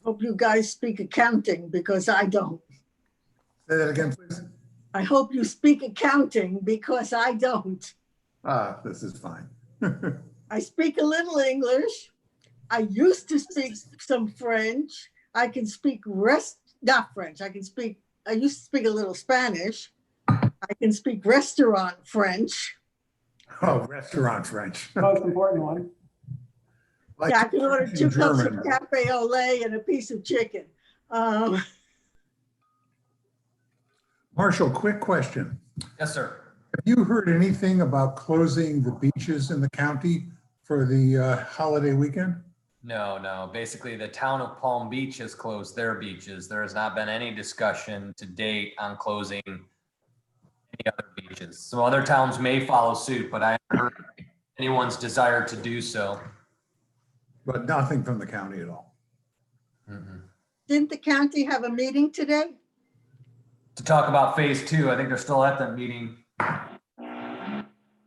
Hope you guys speak accounting because I don't. Say that again, please. I hope you speak accounting because I don't. This is fine. I speak a little English. I used to speak some French. I can speak not French. I used to speak a little Spanish. I can speak restaurant French. Oh, restaurant French. Most important one. Like Yeah, I can order French and 2 cups of German. cafe au lait and a piece of chicken. Marshall, quick question. Yes, sir. Have you heard anything about closing the beaches in the county for the holiday weekend? No. Basically, the town of Palm Beach has closed their beaches. There has not been any discussion to date on closing any other beaches. Some other towns may follow suit, but I haven't heard anyone's desire to do so. But nothing from the county at all. Didn't the county have a meeting today? To talk about phase 2, I think they're still at that meeting. I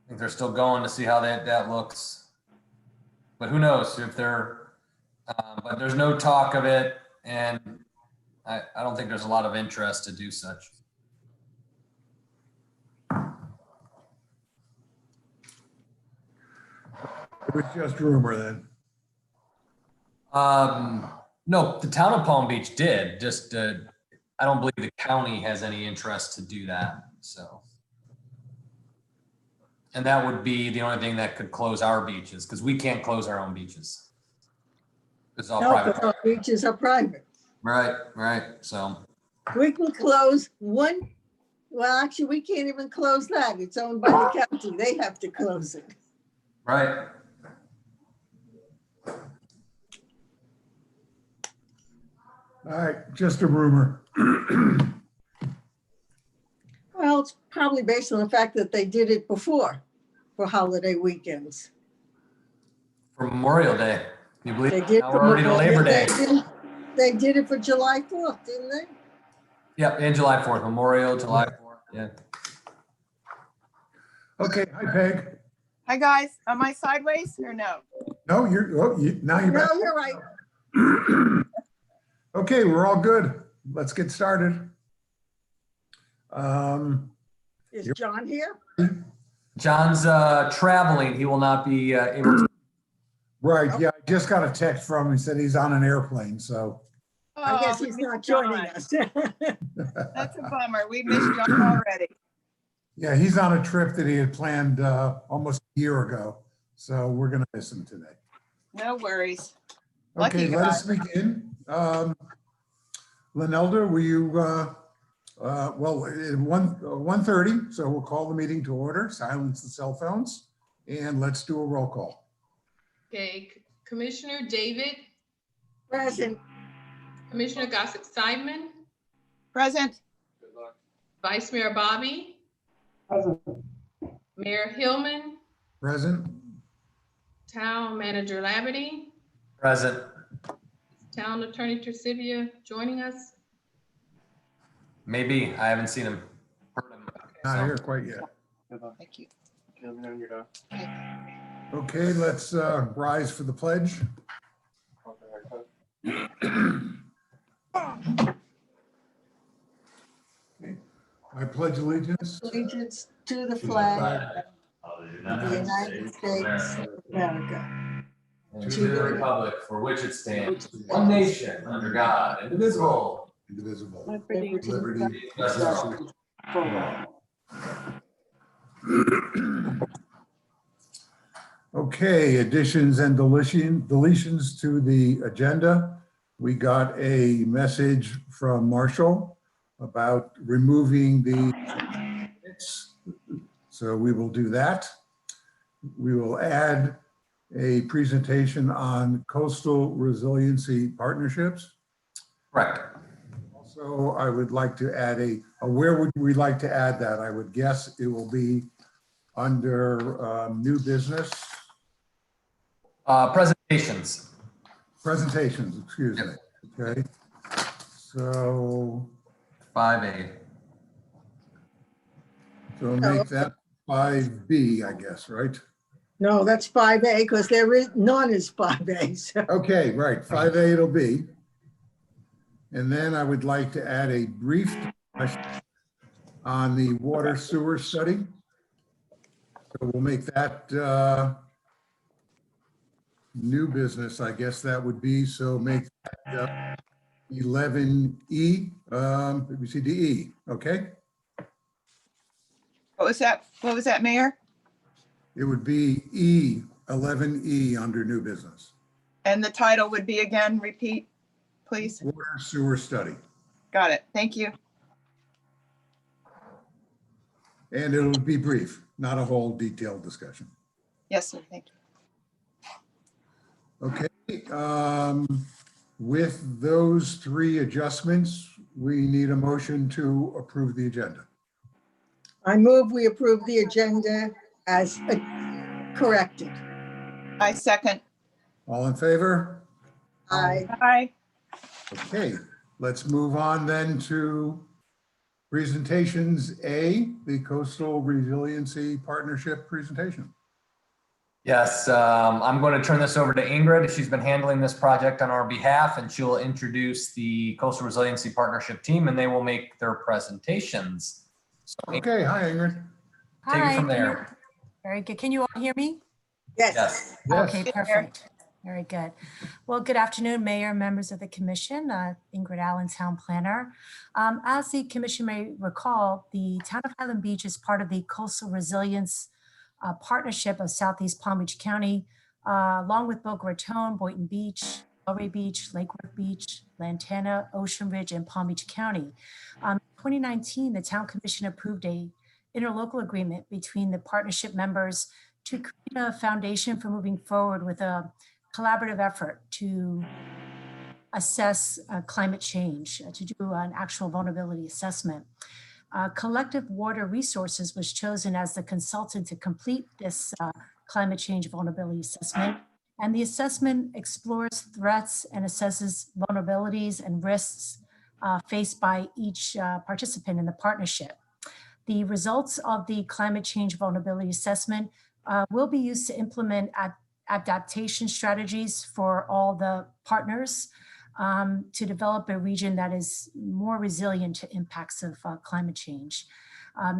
think they're still going to see how that looks. But who knows if they're, but there's no talk of it. And I don't think there's a lot of interest to do such. It was just rumor then. No, the town of Palm Beach did. Just I don't believe the county has any interest to do that. So, and that would be the only thing that could close our beaches because we can't close our own beaches. It's all No, private. because our beaches are private. Right. So, We can close one. Well, actually, we can't even close that. It's owned by the county. They have to close it. right. All right, just a rumor. Well, it's probably based on the fact that they did it before for holiday weekends. For Memorial Day, you believe? They did. Now we're already to Labor Day. They did it for July 4th, didn't they? Yep, and July 4th, Memorial, July 4th. Yeah. Okay, hi Peg. Hi, guys. Am I sideways or no? No, now you're back. No, you're right. Okay, we're all good. Let's get started. Is John here? John's traveling. He will not be able to. Right, yeah, I just got a text from him. He said he's on an airplane, so. I guess we he's missed not joining John. us. That's a bummer. We missed John already. Yeah, he's on a trip that he had planned almost a year ago. So we're gonna miss him today. No worries. Okay, Lucky let guy. us begin. Linelda, will you, well, at 1:30, so we'll call the meeting to order, silence the cell phones, and let's do a roll call. Okay, Commissioner David, Present. Commissioner Gossett Simon, Present. Vice Mayor Bobby, Present. Mayor Hillman, Present? Town Manager Labadie, Present. Town Attorney Tercivia joining us. Maybe. I haven't seen him. Heard him. Not So, here quite yet. Thank you. Okay, let's rise for the pledge. Okay. I pledge allegiance Allegiance to the flag of the United States of America. and to the republic for which it stands, one nation, under God, indivisible. indivisible. Liberty and Liberty. justice for all. Okay, additions and deletions to the agenda. We got a message from Marshall about removing the minutes. So we will do that. We will add a presentation on coastal resiliency partnerships. Correct. Also, I would like to add where would we like to add that? I would guess it will be under new business. Presentations. Presentations, excuse me. Okay. So 5A. make that 5B, I guess, right? No, that's 5A because there is none is 5A. So Okay, right. 5A it'll be. And then I would like to add a brief discussion on the water sewer study. So we'll make that new business, I guess that would be. So make that 11E, let me see, DE, okay? What was that? What was that, Mayor? It would be E, 11E under new business. And the title would be again, repeat, please. Water sewer study. Got it. Thank you. And it'll be brief, not a whole detailed discussion. Yes, sir. Thank you. Okay, with those three adjustments, we need a motion to approve the agenda. I move we approve the agenda as corrected. I second. All in favor? I, Aye. Okay, let's move on then to presentations. A, the Coastal Resiliency Partnership presentation. Yes, I'm going to turn this over to Ingrid. She's been handling this project on our behalf, and she'll introduce the Coastal Resiliency Partnership team, and they will make their presentations. So Okay, hi Ingrid. take it Hi, from can you- there. Very good. Can you all hear me? yes, Yes. Yes. Okay, perfect. Very good. Well, good afternoon, Mayor, members of the Commission, Ingrid Allen, Town Planner. As the Commission may recall, the Town of Highland Beach is part of the Coastal Resilience Partnership of Southeast Palm Beach County, along with Boca Raton, Boynton Beach, Delray Beach, Lake Worth Beach, Lantana, Ocean Ridge, and Palm Beach County. In 2019, the Town Commission approved a interlocal agreement between the partnership members to create a foundation for moving forward with a collaborative effort to assess climate change, to do an actual vulnerability assessment. Collective Water Resources was chosen as the consultant to complete this climate change vulnerability assessment. And the assessment explores threats and assesses vulnerabilities and risks faced by each participant in the partnership. The results of the climate change vulnerability assessment will be used to implement adaptation strategies for all the partners to develop a region that is more resilient to impacts of climate change.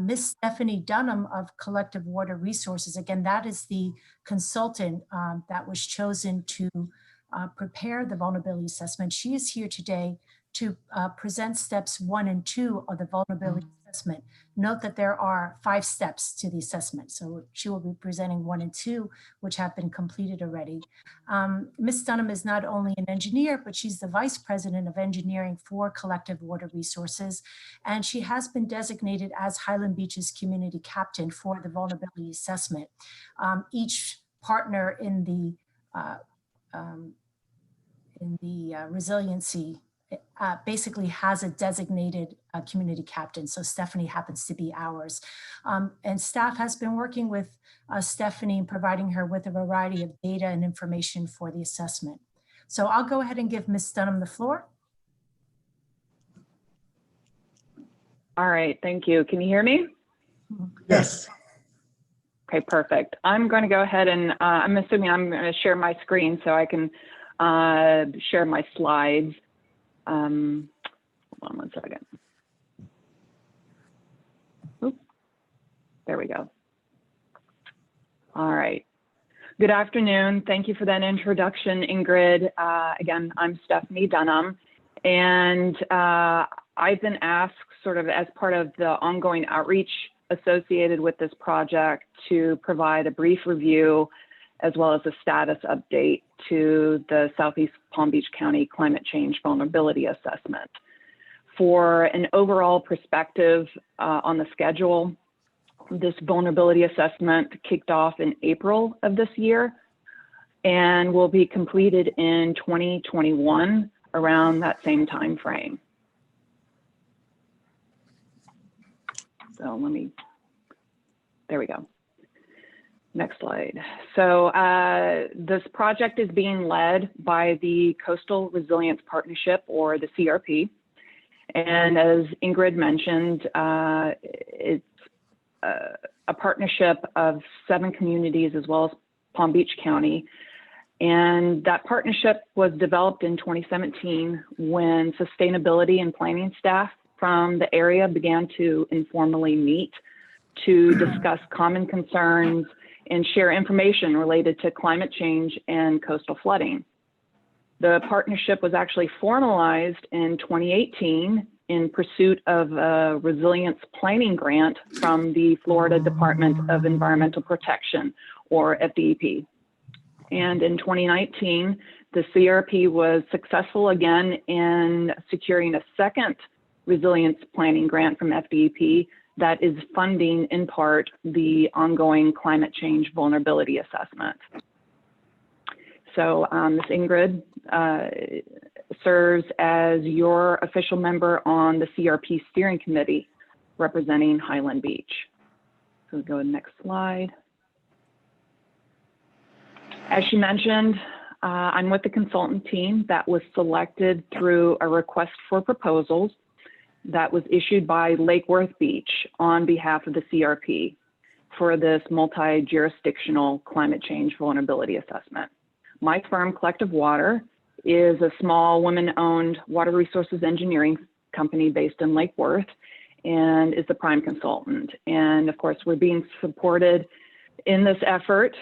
Ms. Stephanie Dunham of Collective Water Resources, again, that is the consultant that was chosen to prepare the vulnerability assessment. She is here today to present steps 1 and 2 of the vulnerability assessment. Note that there are 5 steps to the assessment. So she will be presenting 1 and 2, which have been completed already. Ms. Dunham is not only an engineer, but she's the Vice President of Engineering for Collective Water Resources. And she has been designated as Highland Beach's community captain for the vulnerability assessment. Each partner in the resiliency basically has a designated community captain. So Stephanie happens to be ours. And staff has been working with Stephanie and providing her with a variety of data and information for the assessment. So I'll go ahead and give Ms. Dunham the floor. All right, thank you. Can you hear me? yes. Okay, perfect. I'm going to go ahead and I'm assuming I'm going to share my screen so I can share my slides. Hold on one second. Oop. There we go. All right. Good afternoon. Thank you for that introduction, Ingrid. Again, I'm Stephanie Dunham, and I've been asked sort of as part of the ongoing outreach associated with this project to provide a brief review as well as a status update to the Southeast Palm Beach County Climate Change Vulnerability Assessment. For an overall perspective on the schedule, this vulnerability assessment kicked off in April of this year and will be completed in 2021 around that same time frame. So there we go. Next slide. So this project is being led by the Coastal Resilience Partnership, or the CRP. And as Ingrid mentioned, it's a partnership of 7 communities as well as Palm Beach County. And that partnership was developed in 2017 when sustainability and planning staff from the area began to informally meet to discuss common concerns and share information related to climate change and coastal flooding. The partnership was actually formalized in 2018 in pursuit of a resilience planning grant from the Florida Department of Environmental Protection, or FDEP. And in 2019, the CRP was successful again in securing a second resilience planning grant from FDEP that is funding in part the ongoing climate change vulnerability assessment. So Ms. Ingrid serves as your official member on the CRP steering committee representing Highland Beach. So we'll go to the next slide. As she mentioned, I'm with the consultant team that was selected through a request for proposals that was issued by Lake Worth Beach on behalf of the CRP for this multi-jurisdictional climate change vulnerability assessment. My firm, Collective Water, is a small women-owned water resources engineering company based in Lake Worth and is the prime consultant. And of course, we're being supported in this effort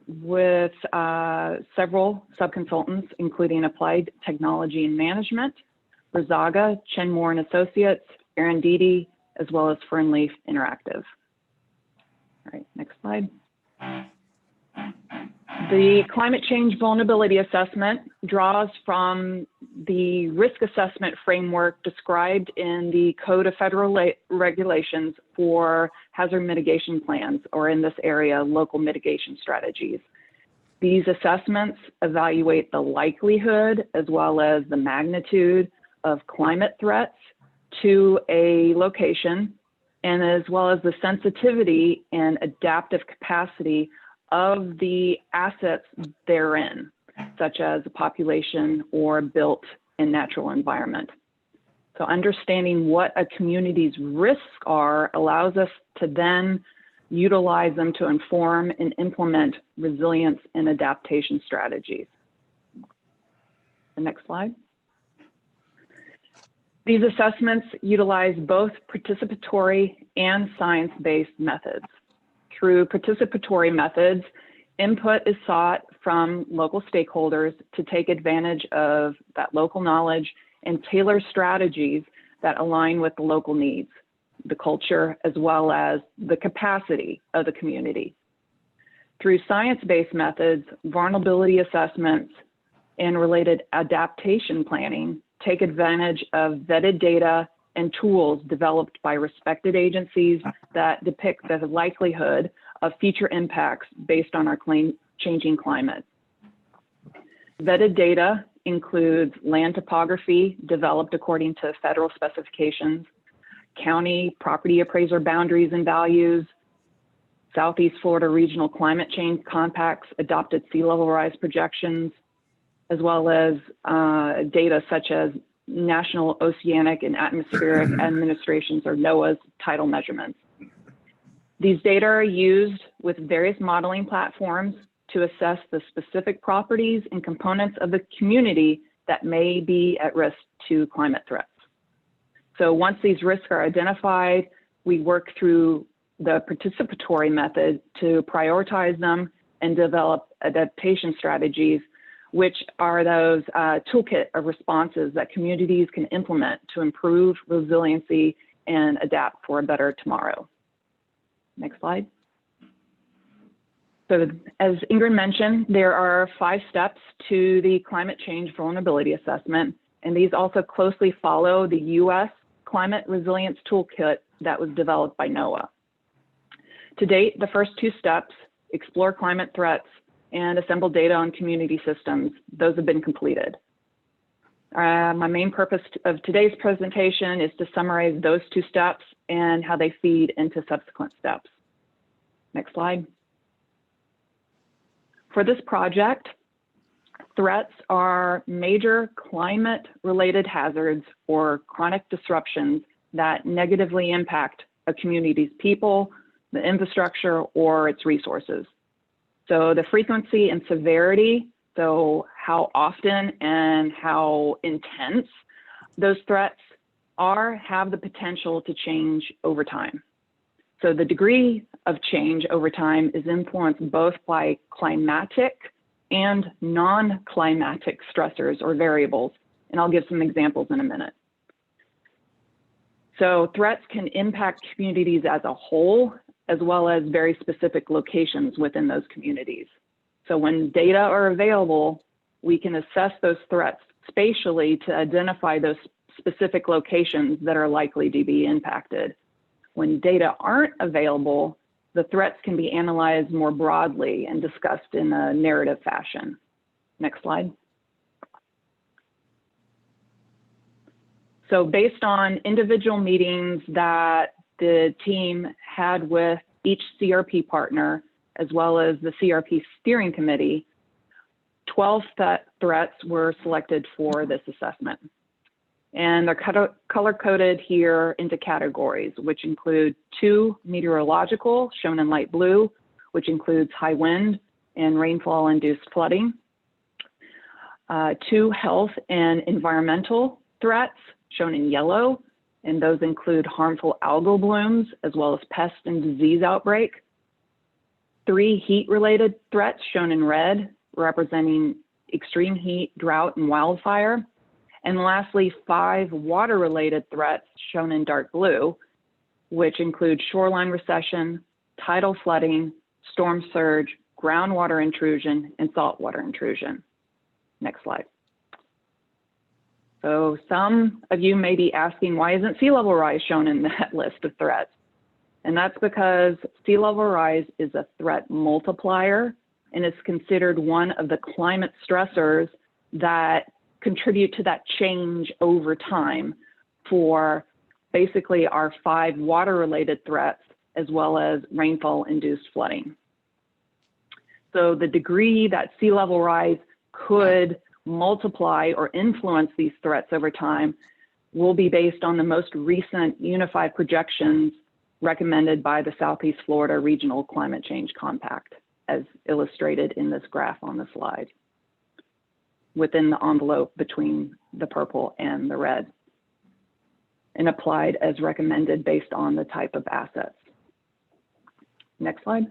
with several subconsultants, including Applied Technology and Management, Brazaga, Chenmore and Associates, Aaron Deedy, as well as Fernleaf Interactive. All right, next slide. The climate change vulnerability assessment draws from the risk assessment framework described in the Code of Federal Regulations for hazard mitigation plans, or in this area, local mitigation strategies. These assessments evaluate the likelihood as well as the magnitude of climate threats to a location, and as well as the sensitivity and adaptive capacity of the assets therein, such as a population or built and natural environment. So understanding what a community's risks are allows us to then utilize them to inform and implement resilience and adaptation strategies. The next slide. These assessments utilize both participatory and science-based methods. Through participatory methods, input is sought from local stakeholders to take advantage of that local knowledge and tailor strategies that align with the local needs, the culture, as well as the capacity of the community. Through science-based methods, vulnerability assessments and related adaptation planning take advantage of vetted data and tools developed by respected agencies that depict the likelihood of future impacts based on our changing climate. Vetted data includes land topography developed according to federal specifications, county property appraiser boundaries and values, Southeast Florida Regional Climate Change Compact's adopted sea level rise projections, as well as data such as National Oceanic and Atmospheric Administration's, or NOAA's, tidal measurements. These data are used with various modeling platforms to assess the specific properties and components of the community that may be at risk to climate threats. So once these risks are identified, we work through the participatory method to prioritize them and develop adaptation strategies, which are those toolkit of responses that communities can implement to improve resiliency and adapt for a better tomorrow. Next slide. So as Ingrid mentioned, there are 5 steps to the climate change vulnerability assessment, and these also closely follow the U.S. Climate Resilience Toolkit that was developed by NOAA. To date, the first 2 steps, explore climate threats and assemble data on community systems, those have been completed. My main purpose of today's presentation is to summarize those 2 steps and how they feed into subsequent steps. Next slide. For this project, threats are major climate-related hazards or chronic disruptions that negatively impact a community's people, the infrastructure, or its resources. So the frequency and severity, So how often and how intense those threats have the potential to change over time. So the degree of change over time is influenced both by climatic and non-climatic stressors or variables. And I'll give some examples in a minute. So threats can impact communities as a whole, as well as very specific locations within those communities. So when data are available, we can assess those threats spatially to identify those specific locations that are likely to be impacted. When data aren't available, the threats can be analyzed more broadly and discussed in a narrative fashion. Next slide. So based on individual meetings that the team had with each CRP partner, as well as the CRP steering committee, 12 threats were selected for this assessment. And they're color-coded here into categories, which include 2 meteorological, shown in light blue, which includes high wind and rainfall-induced flooding. 2 health and environmental threats, shown in yellow, and those include harmful algal blooms, as well as pest and disease outbreak. 3 heat-related threats, shown in red, representing extreme heat, drought, and wildfire. And lastly, 5 water-related threats, shown in dark blue, which include shoreline recession, tidal flooding, storm surge, groundwater intrusion, and saltwater intrusion. Next slide. So some of you may be asking, why isn't sea level rise shown in that list of threats? And that's because sea level rise is a threat multiplier and is considered one of the climate stressors that contribute to that change over time for basically our 5 water-related threats, as well as rainfall-induced flooding. So the degree that sea level rise could multiply or influence these threats over time will be based on the most recent unified projections recommended by the Southeast Florida Regional Climate Change Compact, as illustrated in this graph on the slide, within the envelope between the purple and the red, and applied as recommended based on the type of assets. Next slide.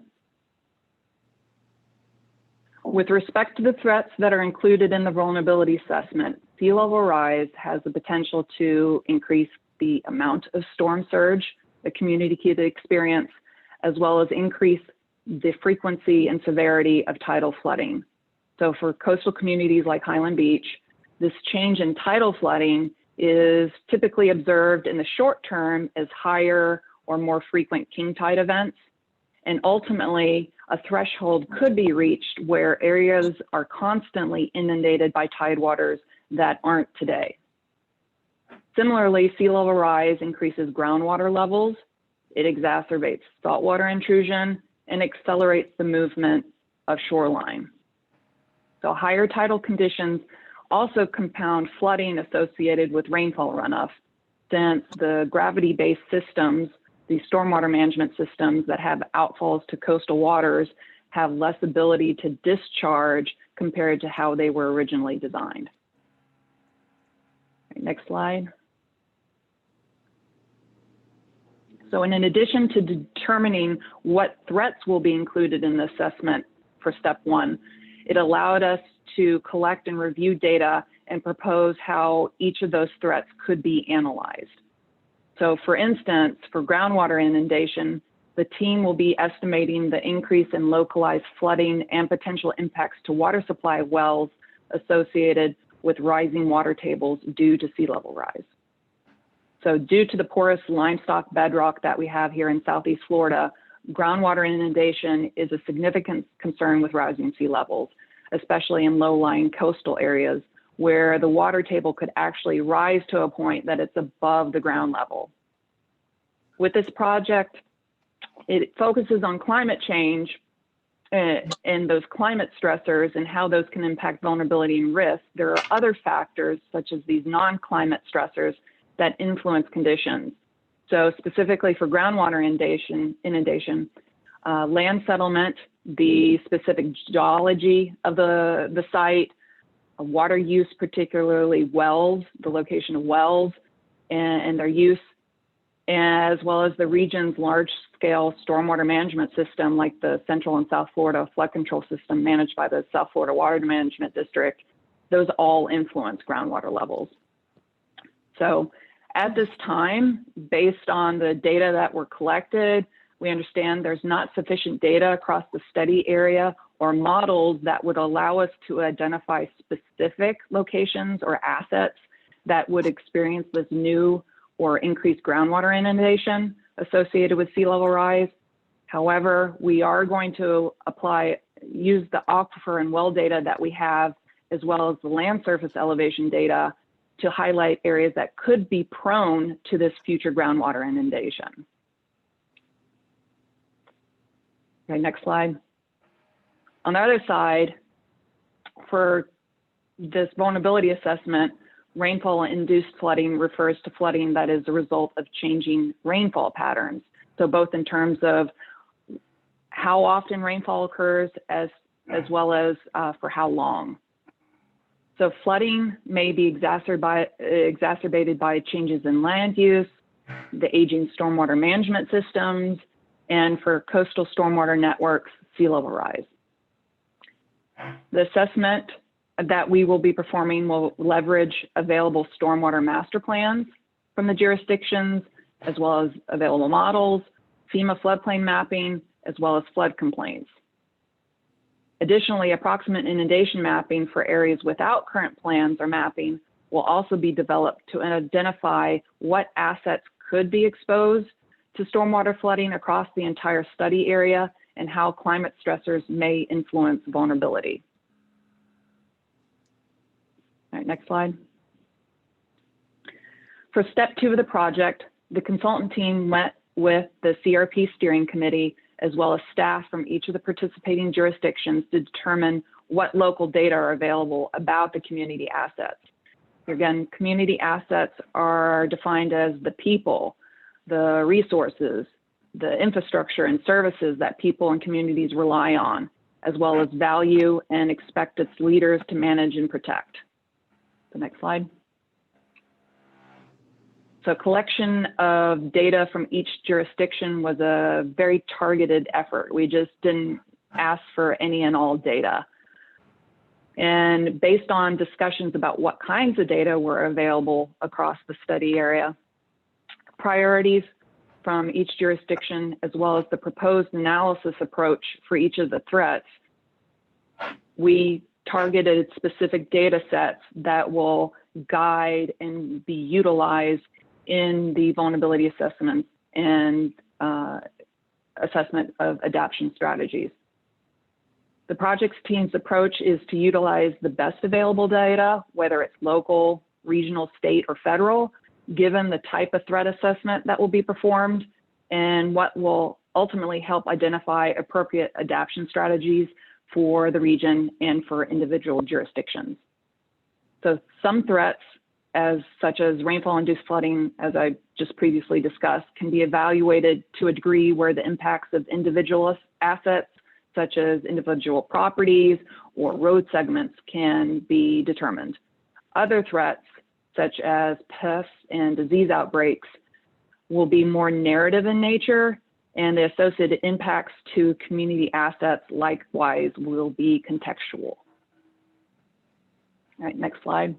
With respect to the threats that are included in the vulnerability assessment, sea level rise has the potential to increase the amount of storm surge the community could experience, as well as increase the frequency and severity of tidal flooding. So for coastal communities like Highland Beach, this change in tidal flooding is typically observed in the short term as higher or more frequent king tide events. And ultimately, a threshold could be reached where areas are constantly inundated by tidewaters that aren't today. Similarly, sea level rise increases groundwater levels, it exacerbates saltwater intrusion, and accelerates the movement of shoreline. So higher tidal conditions also compound flooding associated with rainfall runoff, since the gravity-based systems, these stormwater management systems that have outfalls to coastal waters, have less ability to discharge compared to how they were originally designed. Next slide. So in addition to determining what threats will be included in the assessment for step 1, it allowed us to collect and review data and propose how each of those threats could be analyzed. So for instance, for groundwater inundation, the team will be estimating the increase in localized flooding and potential impacts to water supply wells associated with rising water tables due to sea level rise. So due to the porous limestone bedrock that we have here in Southeast Florida, groundwater inundation is a significant concern with rising sea levels, especially in low-lying coastal areas where the water table could actually rise to a point that it's above the ground level. With this project, it focuses on climate change and those climate stressors and how those can impact vulnerability and risk. There are other factors, such as these non-climate stressors, that influence conditions. So specifically for groundwater inundation, land settlement, the specific geology of the site, water use, particularly wells, the location of wells and their use, as well as the region's large-scale stormwater management system, like the Central and South Florida flood control system managed by the South Florida Water Management District. Those all influence groundwater levels. So at this time, based on the data that were collected, we understand there's not sufficient data across the study area or models that would allow us to identify specific locations or assets that would experience this new or increased groundwater inundation associated with sea level rise. However, we are going to use the aquifer and well data that we have, as well as the land surface elevation data, to highlight areas that could be prone to this future groundwater inundation. Okay, next slide. On the other side, for this vulnerability assessment, rainfall-induced flooding refers to flooding that is a result of changing rainfall patterns. So both in terms of how often rainfall occurs, as well as for how long. So flooding may be exacerbated by changes in land use, the aging stormwater management systems, and for coastal stormwater networks, sea level rise. The assessment that we will be performing will leverage available stormwater master plans from the jurisdictions, as well as available models, FEMA floodplain mapping, as well as flood complaints. Additionally, approximate inundation mapping for areas without current plans or mapping will also be developed to identify what assets could be exposed to stormwater flooding across the entire study area and how climate stressors may influence vulnerability. All right, next slide. For step 2 of the project, the consultant team met with the CRP steering committee as well as staff from each of the participating jurisdictions to determine what local data are available about the community assets. Again, community assets are defined as the people, the resources, the infrastructure and services that people and communities rely on, as well as value and expect its leaders to manage and protect. The next slide. So collection of data from each jurisdiction was a very targeted effort. We just didn't ask for any and all data. And based on discussions about what kinds of data were available across the study area, priorities from each jurisdiction, as well as the proposed analysis approach for each of the threats, we targeted specific data sets that will guide and be utilized in the vulnerability assessment and assessment of adaptation strategies. The project's team's approach is to utilize the best available data, whether it's local, regional, state, or federal, given the type of threat assessment that will be performed and what will ultimately help identify appropriate adaptation strategies for the region and for individual jurisdictions. So some threats, such as rainfall-induced flooding, as I just previously discussed, can be evaluated to a degree where the impacts of individual assets, such as individual properties or road segments, can be determined. Other threats, such as pests and disease outbreaks, will be more narrative in nature, and the associated impacts to community assets likewise will be contextual. All right, next slide.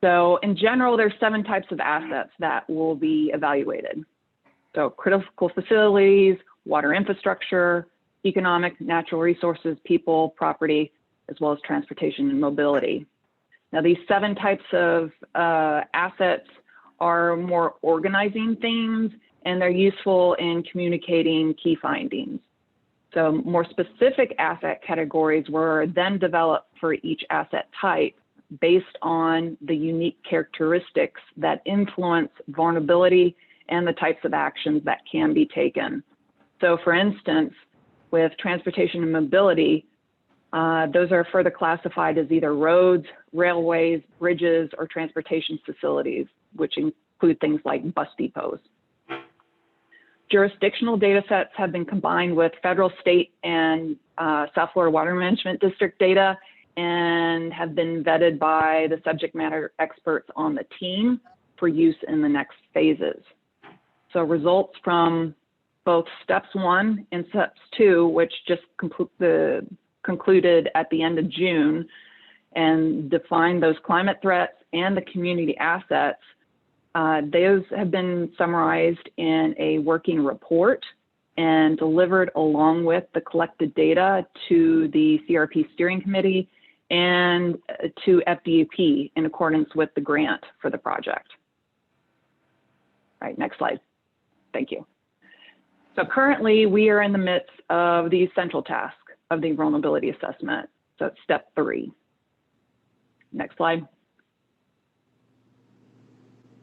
So in general, there's 7 types of assets that will be evaluated. So critical facilities, water infrastructure, economic, natural resources, people, property, as well as transportation and mobility. Now, these 7 types of assets are more organizing themes, and they're useful in communicating key findings. So more specific asset categories were then developed for each asset type based on the unique characteristics that influence vulnerability and the types of actions that can be taken. So for instance, with transportation and mobility, those are further classified as either roads, railways, bridges, or transportation facilities, which include things like bus depots. Jurisdictional data sets have been combined with federal, state, and South Florida Water Management District data and have been vetted by the subject matter experts on the team for use in the next phases. So results from both steps 1 and steps 2, which just concluded at the end of June, and defined those climate threats and the community assets, those have been summarized in a working report and delivered along with the collected data to the CRP Steering Committee and to FDUP in accordance with the grant for the project. All right, next slide. Thank you. So currently we are in the midst of the essential task of the vulnerability assessment. So it's step 3. Next slide.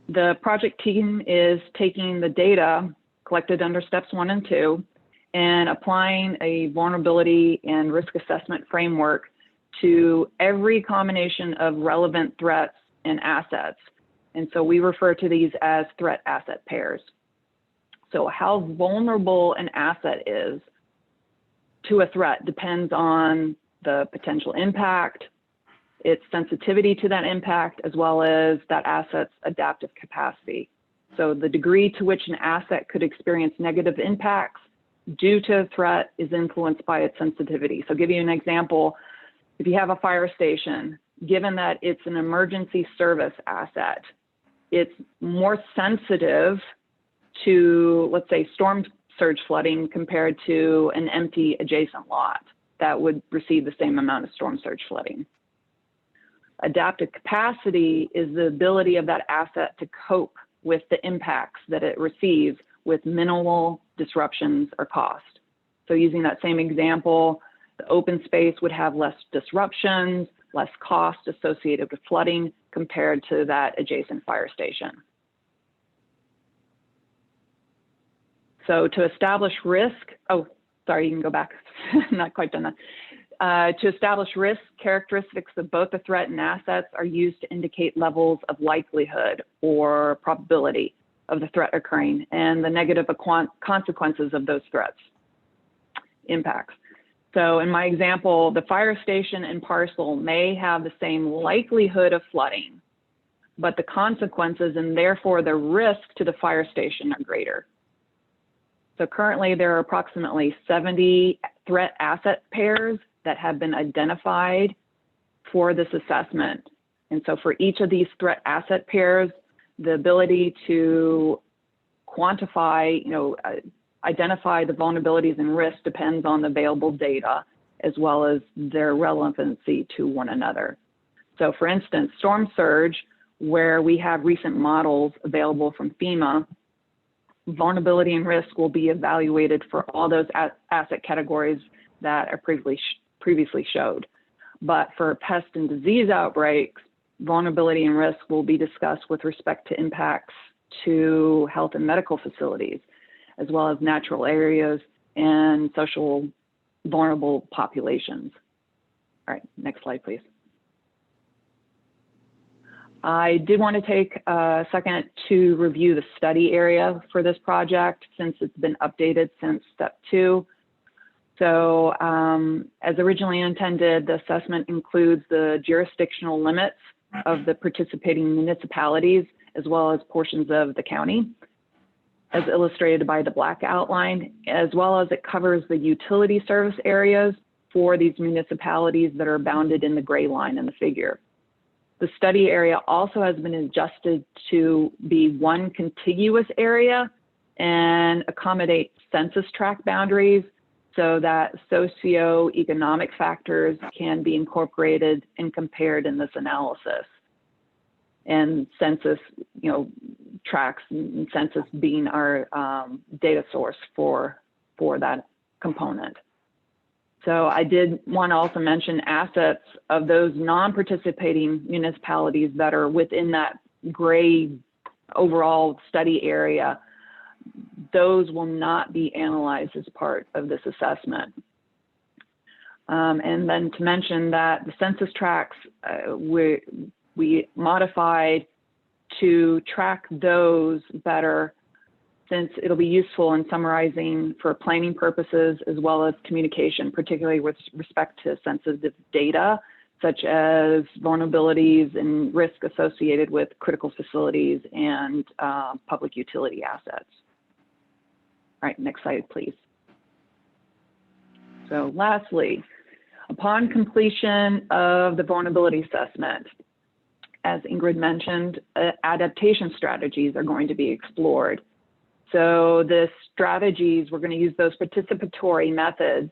The project team is taking the data collected under steps 1 and 2 and applying a vulnerability and risk assessment framework to every combination of relevant threats and assets. And so we refer to these as threat asset pairs. So how vulnerable an asset is to a threat depends on the potential impact, its sensitivity to that impact, as well as that asset's adaptive capacity. So the degree to which an asset could experience negative impacts due to a threat is influenced by its sensitivity. So I'll give you an example. If you have a fire station, given that it's an emergency service asset, it's more sensitive to, let's say, storm surge flooding compared to an empty adjacent lot that would receive the same amount of storm surge flooding. Adaptive capacity is the ability of that asset to cope with the impacts that it receives with minimal disruptions or cost. So using that same example, the open space would have less disruptions, less cost associated with flooding compared to that adjacent fire station. So to establish risk, oh, sorry, you can go back, not quite done that. To establish risk, characteristics of both the threat and assets are used to indicate levels of likelihood or probability of the threat occurring and the negative consequences of those threats impacts. So in my example, the fire station and parcel may have the same likelihood of flooding, but the consequences and therefore the risk to the fire station are greater. So currently there are approximately 70 threat asset pairs that have been identified for this assessment. And so for each of these threat asset pairs, the ability to quantify, identify the vulnerabilities and risks depends on the available data as well as their relevancy to one another. So for instance, storm surge, where we have recent models available from FEMA, vulnerability and risk will be evaluated for all those asset categories that are previously showed. But for pest and disease outbreaks, vulnerability and risk will be discussed with respect to impacts to health and medical facilities, as well as natural areas and social vulnerable populations. All right, next slide, please. I did want to take a second to review the study area for this project since it's been updated since step 2. So as originally intended, the assessment includes the jurisdictional limits of the participating municipalities as well as portions of the county, as illustrated by the black outline, as well as it covers the utility service areas for these municipalities that are bounded in the gray line in the figure. The study area also has been adjusted to be one contiguous area and accommodate census tract boundaries so that socioeconomic factors can be incorporated and compared in this analysis. And census, tracts and census being our data source for that component. So I did want to also mention assets of those non-participating municipalities that are within that gray overall study area. Those will not be analyzed as part of this assessment. And then to mention that the census tracts, we modified to track those better since it'll be useful in summarizing for planning purposes as well as communication, particularly with respect to sensitive data, such as vulnerabilities and risk associated with critical facilities and public utility assets. All right, next slide, please. So lastly, upon completion of the vulnerability assessment, as Ingrid mentioned, adaptation strategies are going to be explored. So the strategies, we're going to use those participatory methods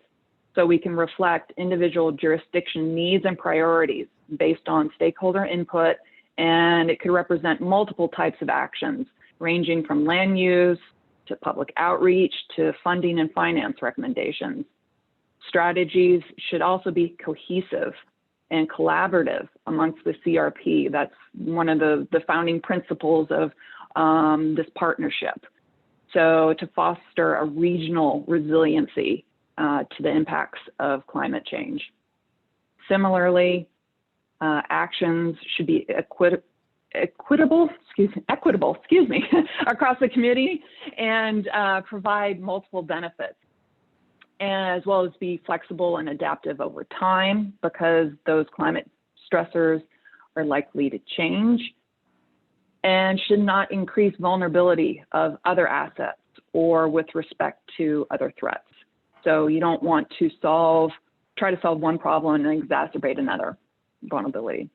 so we can reflect individual jurisdiction needs and priorities based on stakeholder input, and it could represent multiple types of actions, ranging from land use to public outreach to funding and finance recommendations. Strategies should also be cohesive and collaborative amongst the CRP. That's one of the founding principles of this partnership. So to foster a regional resiliency to the impacts of climate change. Similarly, actions should be equitable across the community and provide multiple benefits, as well as be flexible and adaptive over time, because those climate stressors are likely to change, and should not increase vulnerability of other assets or with respect to other threats. So you don't want to try to solve one problem and exacerbate another vulnerability.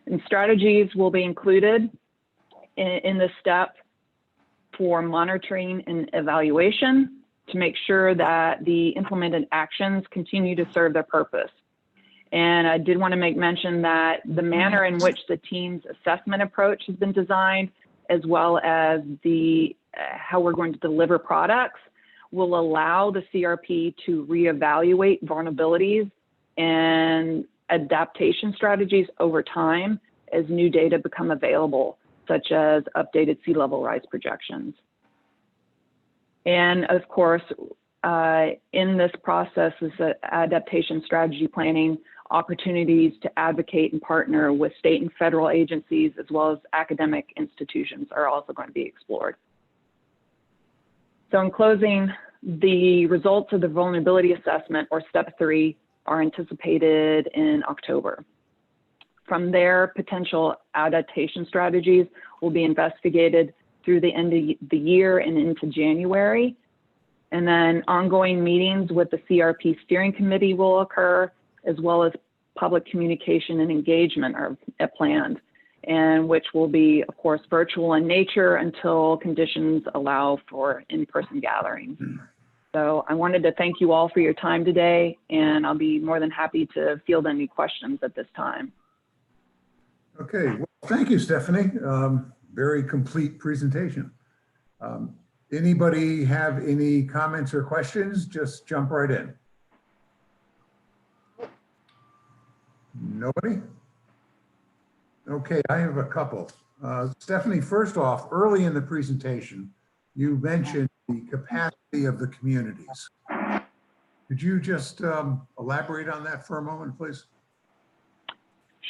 And strategies will be included in this step for monitoring and evaluation to make sure that the implemented actions continue to serve their purpose. And I did want to make mention that the manner in which the team's assessment approach has been designed, as well as how we're going to deliver products, will allow the CRP to reevaluate vulnerabilities and adaptation strategies over time as new data become available, such as updated sea level rise projections. And of course, in this process is adaptation strategy planning, opportunities to advocate and partner with state and federal agencies, as well as academic institutions, are also going to be explored. So in closing, the results of the vulnerability assessment, or step 3, are anticipated in October. From there, potential adaptation strategies will be investigated through the end of the year and into January. And then ongoing meetings with the CRP steering committee will occur, as well as public communication and engagement are planned, and which will be, of course, virtual in nature until conditions allow for in-person gatherings. So I wanted to thank you all for your time today, and I'll be more than happy to field any questions at this time. Okay, well, thank you, Stephanie. Very complete presentation. Anybody have any comments or questions? Just jump right in. Nobody? Okay, I have a couple. Stephanie, first off, early in the presentation, you mentioned the capacity of the communities. Could you just elaborate on that for a moment, please?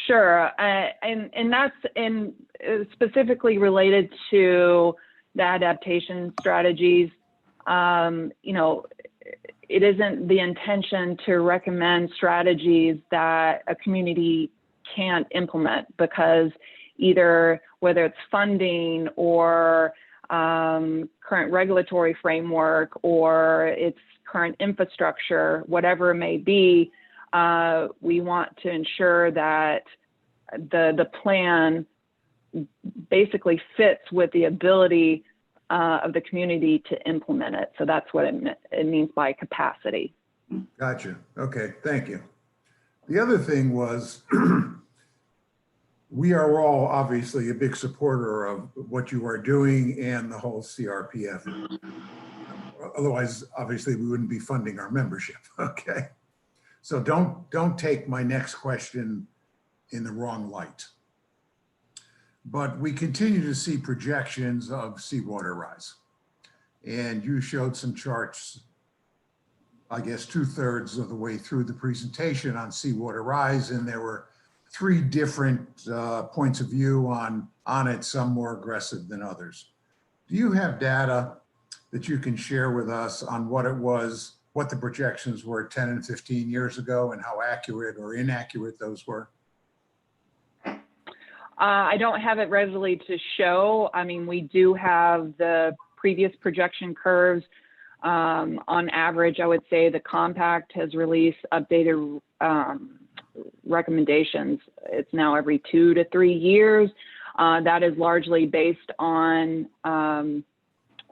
Sure, and that's specifically related to the adaptation strategies. You know, it isn't the intention to recommend strategies that a community can't implement, because either whether it's funding or current regulatory framework or its current infrastructure, whatever it may be, we want to ensure that the plan basically fits with the ability of the community to implement it. So that's what it means by capacity. Gotcha. Okay, thank you. The other thing was, we are all obviously a big supporter of what you are doing and the whole CRPF. Otherwise, obviously, we wouldn't be funding our membership. Okay. So don't take my next question in the wrong light. But we continue to see projections of seawater rise. And you showed some charts, I guess 2/3 of the way through the presentation on seawater rise, and there were 3 different points of view on it, some more aggressive than others. Do you have data that you can share with us on what it was, what the projections were 10 and 15 years ago and how accurate or inaccurate those were? I don't have it readily to show. I mean, we do have the previous projection curves. On average, I would say the compact has released updated recommendations. It's now every 2 to 3 years. That is largely based on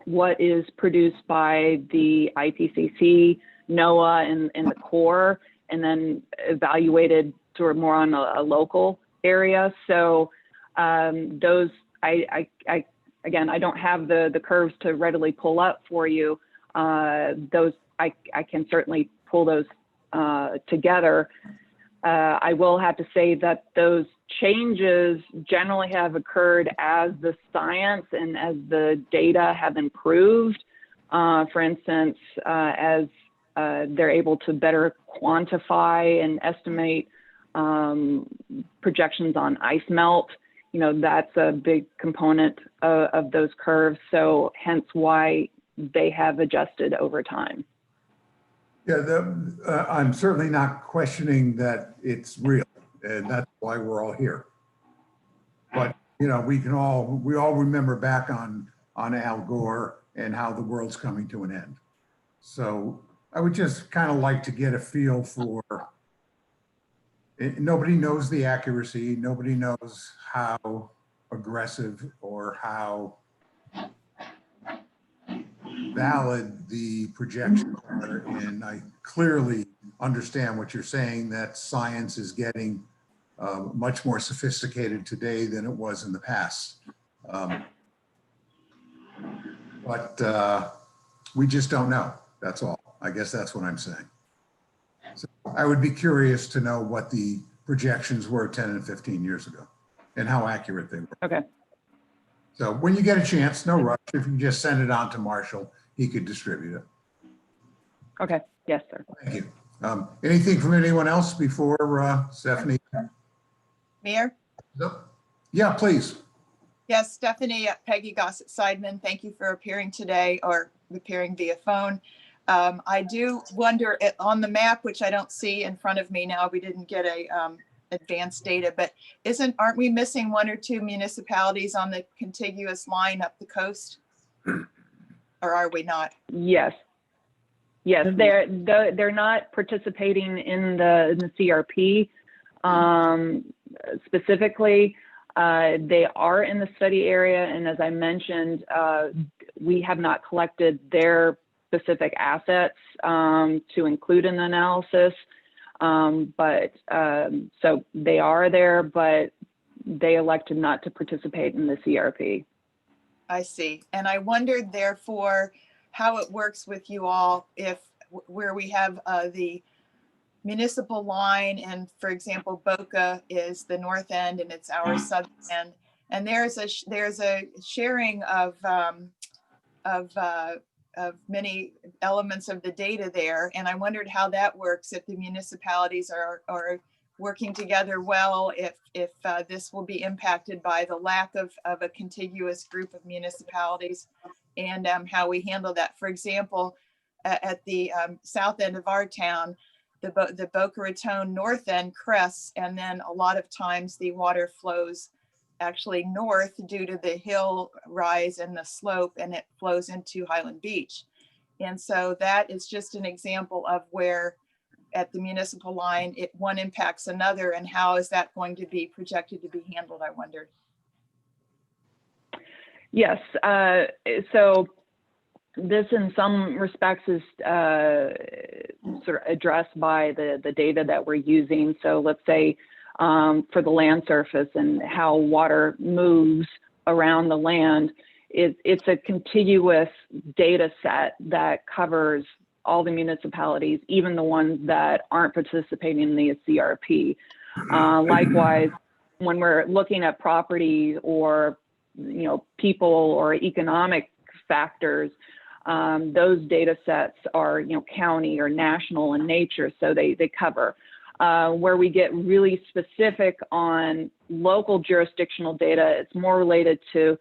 what is produced by the IPCC, NOAA, and the Corps, and then evaluated sort of more on a local area. So those, again, I don't have the curves to readily pull up for you. Those, I can certainly pull those together. I will have to say that those changes generally have occurred as the science and as the data have improved. For instance, as they're able to better quantify and estimate projections on ice melt, you know, that's a big component of those curves. So hence why they have adjusted over time. Yeah, I'm certainly not questioning that it's real, and that's why we're all here. But, you know, we all remember back on Al Gore and how the world's coming to an end. So I would just kind of like to get a feel for, nobody knows the accuracy, nobody knows how aggressive or how valid the projections are, and I clearly understand what you're saying, that science is getting much more sophisticated today than it was in the past. But we just don't know, that's all. I guess that's what I'm saying. So I would be curious to know what the projections were 10 and 15 years ago and how accurate they were. Okay. So when you get a chance, no rush, if you just send it on to Marshall, he could distribute it. Okay. Yes, sir. Thank you. Anything from anyone else before Stephanie? Mayor? Yeah, please. Yes, Stephanie, Peggy Gossett Seidman, thank you for appearing today, or appearing via phone. I do wonder, on the map, which I don't see in front of me now, we didn't get a advanced data, but aren't we missing 1 or 2 municipalities on the contiguous line up the coast? Or are we not? Yes. Yes, they're not participating in the CRP specifically. They are in the study area, and as I mentioned, we have not collected their specific assets to include in the analysis. So they are there, but they elected not to participate in the CRP. I see. And I wondered therefore how it works with you all if where we have the municipal line, and for example, Boca is the north end and it's our southern end, and there's a sharing of many elements of the data there. And I wondered how that works, if the municipalities are working together well, if this will be impacted by the lack of a contiguous group of municipalities, and how we handle that. For example, at the south end of our town, the Boca Raton north end crests, and then a lot of times the water flows actually north due to the hill rise and the slope, and it flows into Highland Beach. And so that is just an example of where at the municipal line, one impacts another, and how is that going to be projected to be handled, I wondered. Yes, so this in some respects is sort of addressed by the data that we're using. So let's say for the land surface and how water moves around the land, it's a contiguous data set that covers all the municipalities, even the ones that aren't participating in the CRP. Likewise, when we're looking at property or people or economic factors, those data sets are county or national in nature, so they cover. Where we get really specific on local jurisdictional data, it's more related to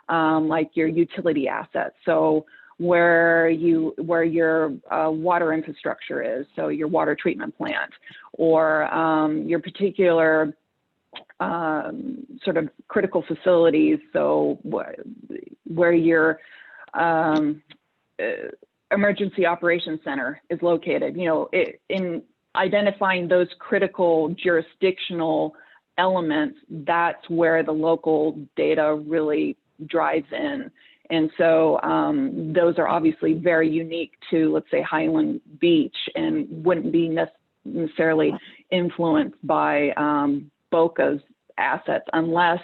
like your utility assets. So where your water infrastructure is, so your water treatment plant, or your particular sort of critical facilities, so where your emergency operations center is located. In identifying those critical jurisdictional elements, that's where the local data really drives in. And so those are obviously very unique to, let's say, Highland Beach, and wouldn't be necessarily influenced by Boca's assets unless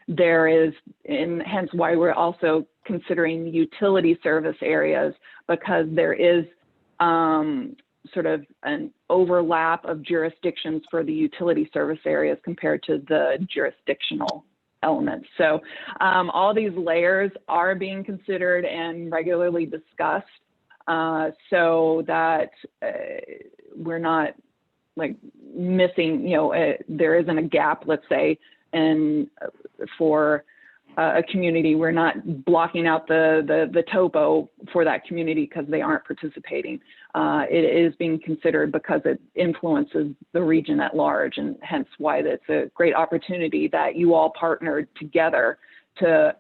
there is, and hence why we're also considering utility service areas, because there is sort of an overlap of jurisdictions for the utility service areas compared to the jurisdictional elements. So all these layers are being considered and regularly discussed so that we're not like missing, there isn't a gap, let's say, and for a community, we're not blocking out the topo for that community because they aren't participating. It is being considered because it influences the region at large, and hence why it's a great opportunity that you all partnered together to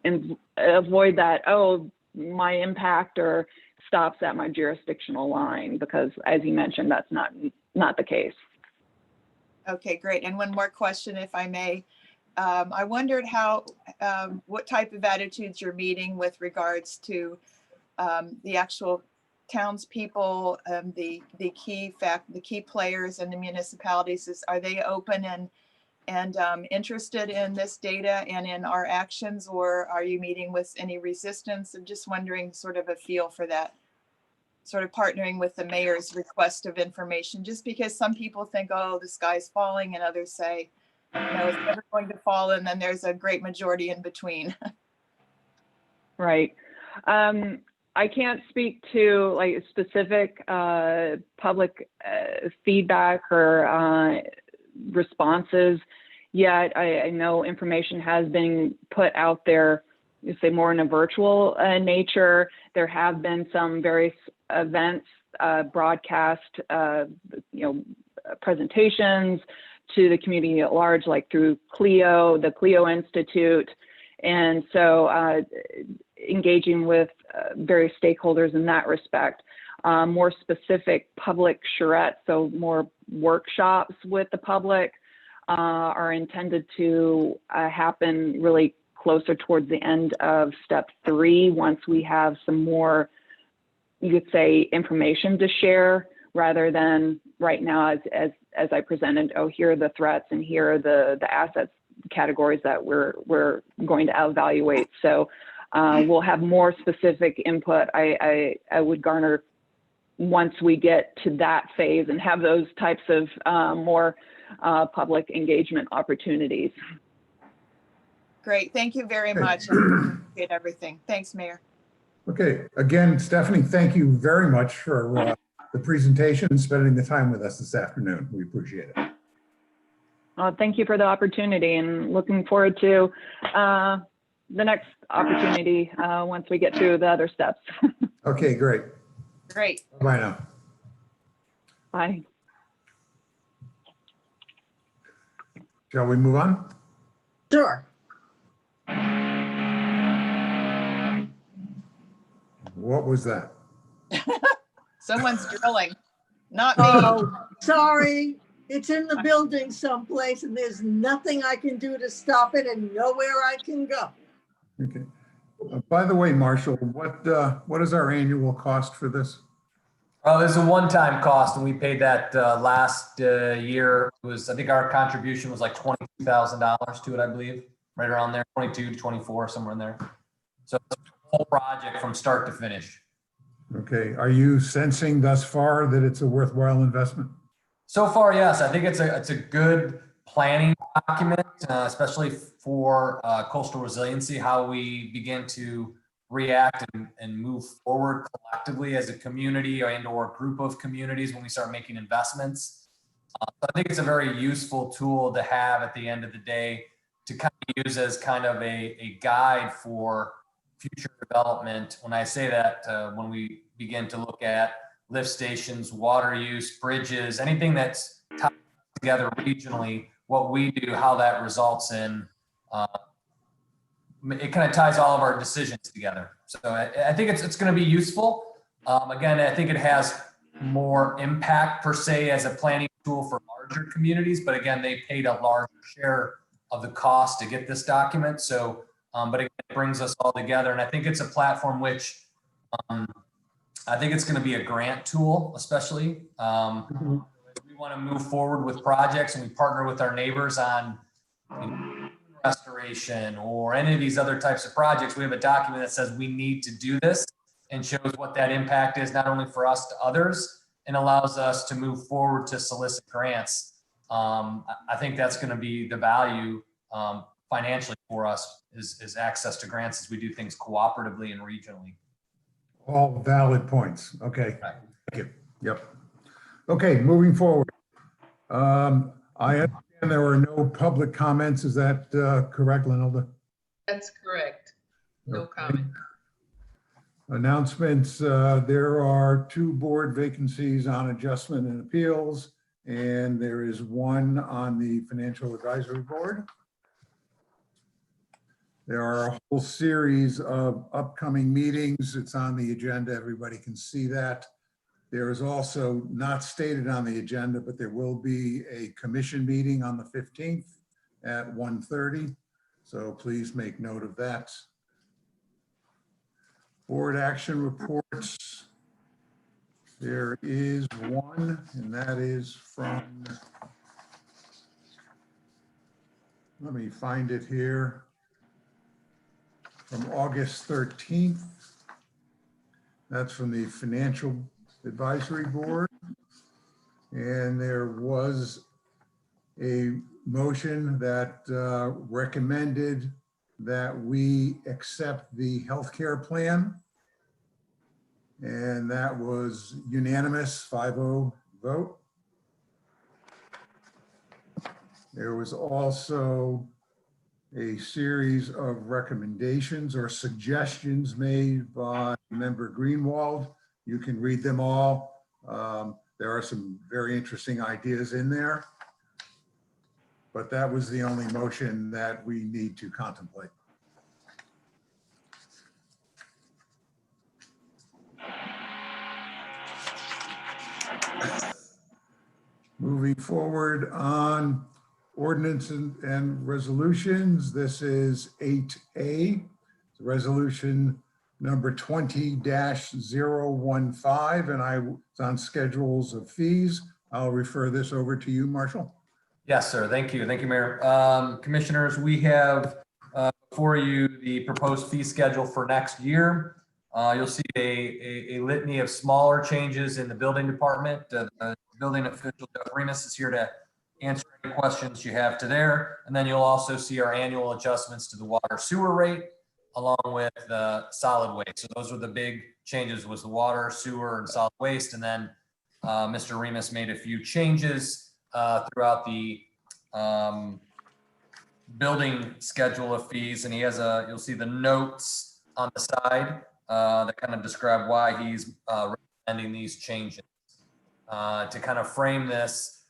avoid that, oh, my impact or stops at my jurisdictional line, because as you mentioned, that's not the case. Okay, great. And one more question, if I may. I wondered what type of attitudes you're meeting with regards to the actual townspeople, the key players and the municipalities. Are they open and interested in this data and in our actions, or are you meeting with any resistance? I'm just wondering sort of a feel for that, sort of partnering with the mayor's request of information, just because some people think, oh, the sky's falling, and others say, no, it's never going to fall, and then there's a great majority in between. Right. I can't speak to like specific public feedback or responses yet. I know information has been put out there, you say more in a virtual nature. There have been some various events, broadcast, presentations to the community at large, like through CLEO, the CLEO Institute. And so engaging with various stakeholders in that respect. More specific public charrettes, so more workshops with the public are intended to happen really closer towards the end of step 3, once we have some more, you could say, information to share, rather than right now as I presented, oh, here are the threats and here are the assets categories that we're going to evaluate. So we'll have more specific input I would garner once we get to that phase and have those types of more public engagement opportunities. Great, thank you very much. I appreciate everything. Thanks, Mayor. Okay, again, Stephanie, thank you very much for the presentation and spending the time with us this afternoon. We appreciate it. Thank you for the opportunity, and looking forward to the next opportunity once we get through the other steps. Okay, great. Great. Bye now. Bye. Shall we move on? Sure. What was that? Someone's drilling, not me. Oh, sorry. It's in the building someplace and there's nothing I can do to stop it and nowhere I can go. Okay. By the way, Marshall, what is our annual cost for this? Oh, there's a one-time cost, and we paid that last year. It was, I think our contribution was like $22,000 to it, I believe, right around there, 22 to 24, somewhere in there. So it's a whole project from start to finish. Okay. Are you sensing thus far that it's a worthwhile investment? So far, yes. I think it's a good planning document, especially for coastal resiliency, how we begin to react and move forward collectively as a community and or a group of communities when we start making investments. So I think it's a very useful tool to have at the end of the day to kind of use as kind of a guide for future development. When I say that, when we begin to look at lift stations, water use, bridges, anything that's tied together regionally, what we do, how that results in, it kind of ties all of our decisions together. So I think it's going to be useful. Again, I think it has more impact per se as a planning tool for larger communities, but again, they paid a large share of the cost to get this document. So, but it brings us all together. And I think it's a platform which I think it's going to be a grant tool, especially. We want to move forward with projects and we partner with our neighbors on restoration or any of these other types of projects. We have a document that says we need to do this and shows what that impact is, not only for us to others, and allows us to move forward to solicit grants. I think that's going to be the value financially for us is access to grants as we do things cooperatively and regionally. All valid points. Okay. Right. Thank you. Yep. Okay, moving forward. I understand there were no public comments. Is that correct, Lenilda? That's correct. No Okay. comment. Announcements. There are 2 board vacancies on adjustment and appeals, and there is 1 on the Financial Advisory Board. There are a whole series of upcoming meetings. It's on the agenda. Everybody can see that. There is also, not stated on the agenda, but there will be a commission meeting on the 15th at 1:30. So please make note of that. Board action reports. There is 1, and that is from, let me find it here, from August 13th. That's from the Financial Advisory Board. And there was a motion that recommended that we accept the healthcare plan. And that was unanimous, 5-0 vote. There was also a series of recommendations or suggestions made by Member Greenwald. You can read them all. There are some very interesting ideas in there. But that was the only motion that we need to contemplate. Moving forward on ordinance and resolutions, this is 8A, resolution number 20-015, and it's on schedules of fees. I'll refer this over to you, Marshall. Yes, sir. Thank you. Thank you, Mayor. Commissioners, we have before you the proposed fee schedule for next year. You'll see a litany of smaller changes in the building department. The building official, Jeff Remus, is here to answer any questions you have to there. And then you'll also see our annual adjustments to the water sewer rate along with the solid waste. So those were the big changes, was the water, sewer, and solid waste. And then Mr. Remus made a few changes throughout the building schedule of fees. And he has you'll see the notes on the side that kind of describe why he's recommending these changes. To kind of frame this,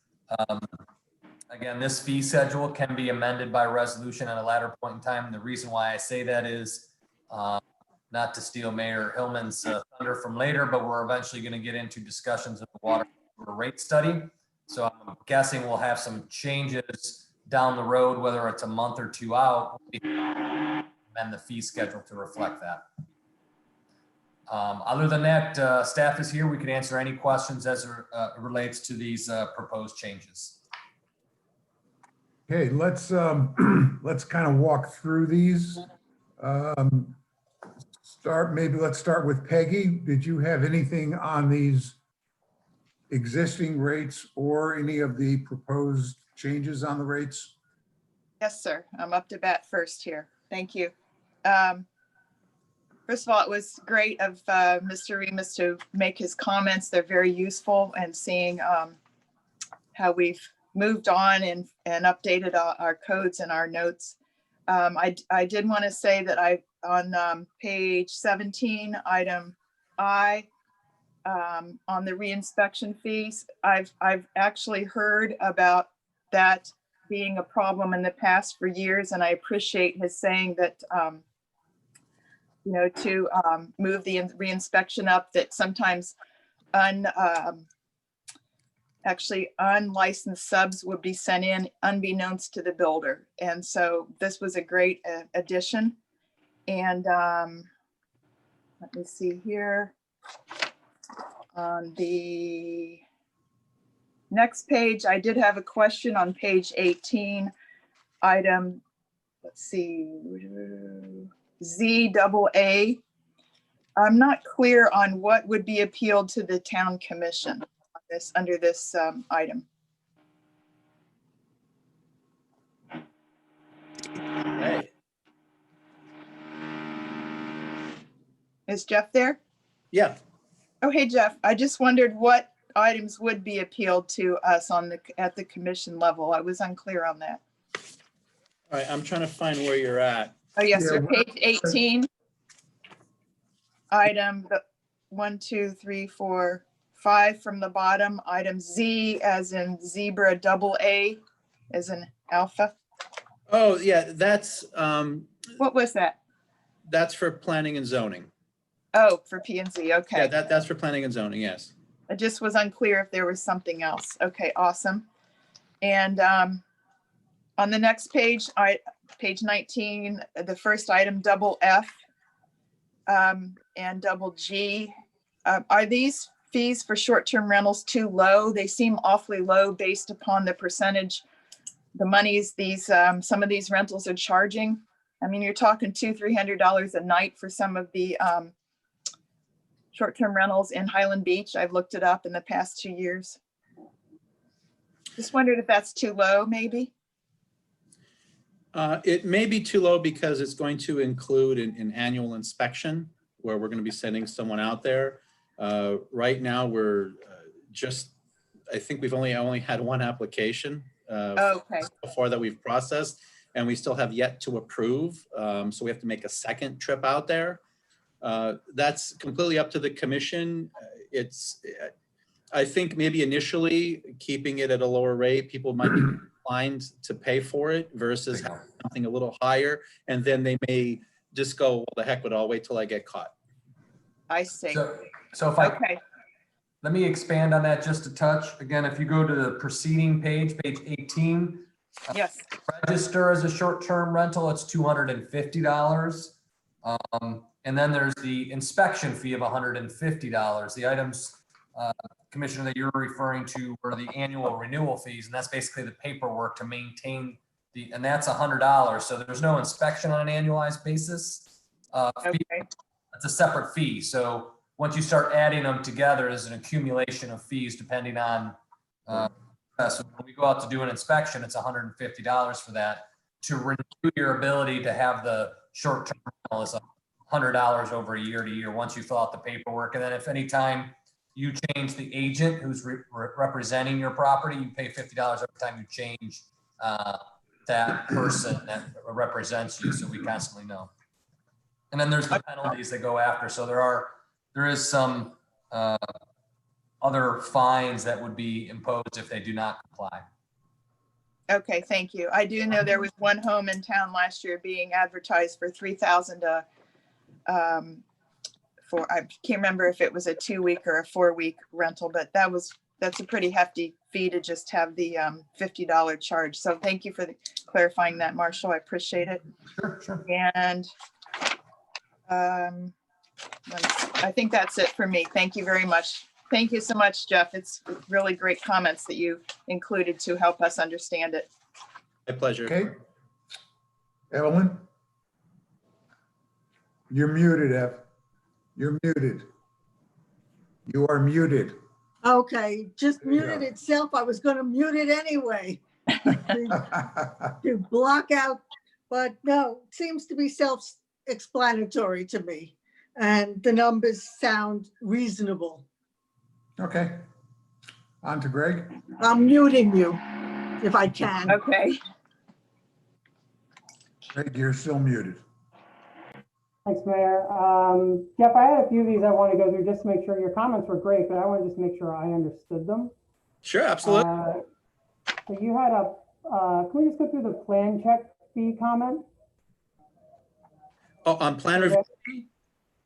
again, this fee schedule can be amended by resolution at a later point in time. And the reason why I say that is not to steal Mayor Hillman's thunder from later, but we're eventually going to get into discussions of the water rate study. So I'm guessing we'll have some changes down the road, whether it's a month or 2 out, and the fee schedule to reflect that. Other than that, staff is here. We can answer any questions as it relates to these proposed changes. Okay, let's kind of walk through these. Let's start with Peggy. Did you have anything on these existing rates or any of the proposed changes on the rates? Yes, sir. I'm up to bat first here. Thank you. First of all, it was great of Mr. Remus to make his comments. They're very useful, and seeing how we've moved on and updated our codes and our notes. I did want to say that on page 17, item I, on the reinspection fees, I've actually heard about that being a problem in the past for years, and I appreciate his saying that, you know, to move the reinspection up, that sometimes actually unlicensed subs would be sent in unbeknownst to the builder. And so this was a great addition. And let me see here. On the next page, I did have a question on page 18, item, let's see, ZAA. I'm not clear on what would be appealed to the town commission on this, under this item. Hey, Is Jeff there? yeah, Oh, hey, Jeff. I just wondered what items would be appealed to us on the, at the commission level. I was unclear on that. all right, I'm trying to find where you're at. Oh, yes, Yeah, sir. what- Page 18. Item 1, 2, 3, 4, 5 from the bottom. Item Z as in zebra, double A as in alpha. Oh, yeah, that's What was that? for planning and zoning. Oh, for P and Z. Yeah, Okay. that's for planning and zoning, yes. I just was unclear if there was something else. Okay, awesome. And on the next page, page 19, the first item, double F and double G. Are these fees for short-term rentals too low? They seem awfully low based upon the percentage, the monies these, some of these rentals are charging. I mean, you're talking $200-300 a night for some of the short-term rentals in Highland Beach. I've looked it up in the past 2 years. Just wondered if that's too low, maybe? It may be too low because it's going to include an annual inspection where we're going to be sending someone out there. Right now, we're just, I think we've only had one application Okay, so far that we've processed, and we still have yet to approve. So we have to make a second trip out there. That's completely up to the commission. I think maybe initially keeping it at a lower rate, people might be inclined to pay for it versus something a little higher. And then they may just go, well, the heck with it, I'll wait till I get caught. I see. So if I, Okay, let me expand on that just a touch. Again, if you go to the preceding page, page 18, yes, register as a short-term rental, it's $250. And then there's the inspection fee of $150. The items, Commissioner, that you're referring to were the annual renewal fees, and that's basically the paperwork to maintain and that's $100. So there's no inspection on an annualized basis. okay, It's a separate fee. So once you start adding them together, there's an accumulation of fees depending on, so when we go out to do an inspection, it's $150 for that. To renew your ability to have the short-term rental is $100 over a year to year once you fill out the paperwork. And then if any time you change the agent who's representing your property, you pay $50 every time you change that person that represents you. So we constantly know. And then there's the penalties that go after. So there is some other fines that would be imposed if they do not comply. okay, thank you. I do know there was one home in town last year being advertised for $3,000 for, I can't remember if it was a 2-week or a 4-week rental, but that's a pretty hefty fee to just have the $50 charge. So thank you for clarifying that, Marshall. I appreciate it. Sure. And I think that's it for me. Thank you very much. Thank you so much, Jeff. It's really great comments that you included to help us understand it. My pleasure. Okay. Evelyn? You're muted, Ev. You're muted. You are muted. Okay, just There you muted go. itself. I was going to mute it anyway to block out, but no, it seems to be self-explanatory to me. And the numbers sound reasonable. Okay. On to Greg. I'm muting you if I can. Okay. Greg, you're still muted. Thanks, Mayor. Jeff, I had a few of these I want to go through just to make sure your comments were great, but I want to just make sure I understood them. Sure, absolutely. So you had can we just go through the plan check fee comment? Oh, on plan review.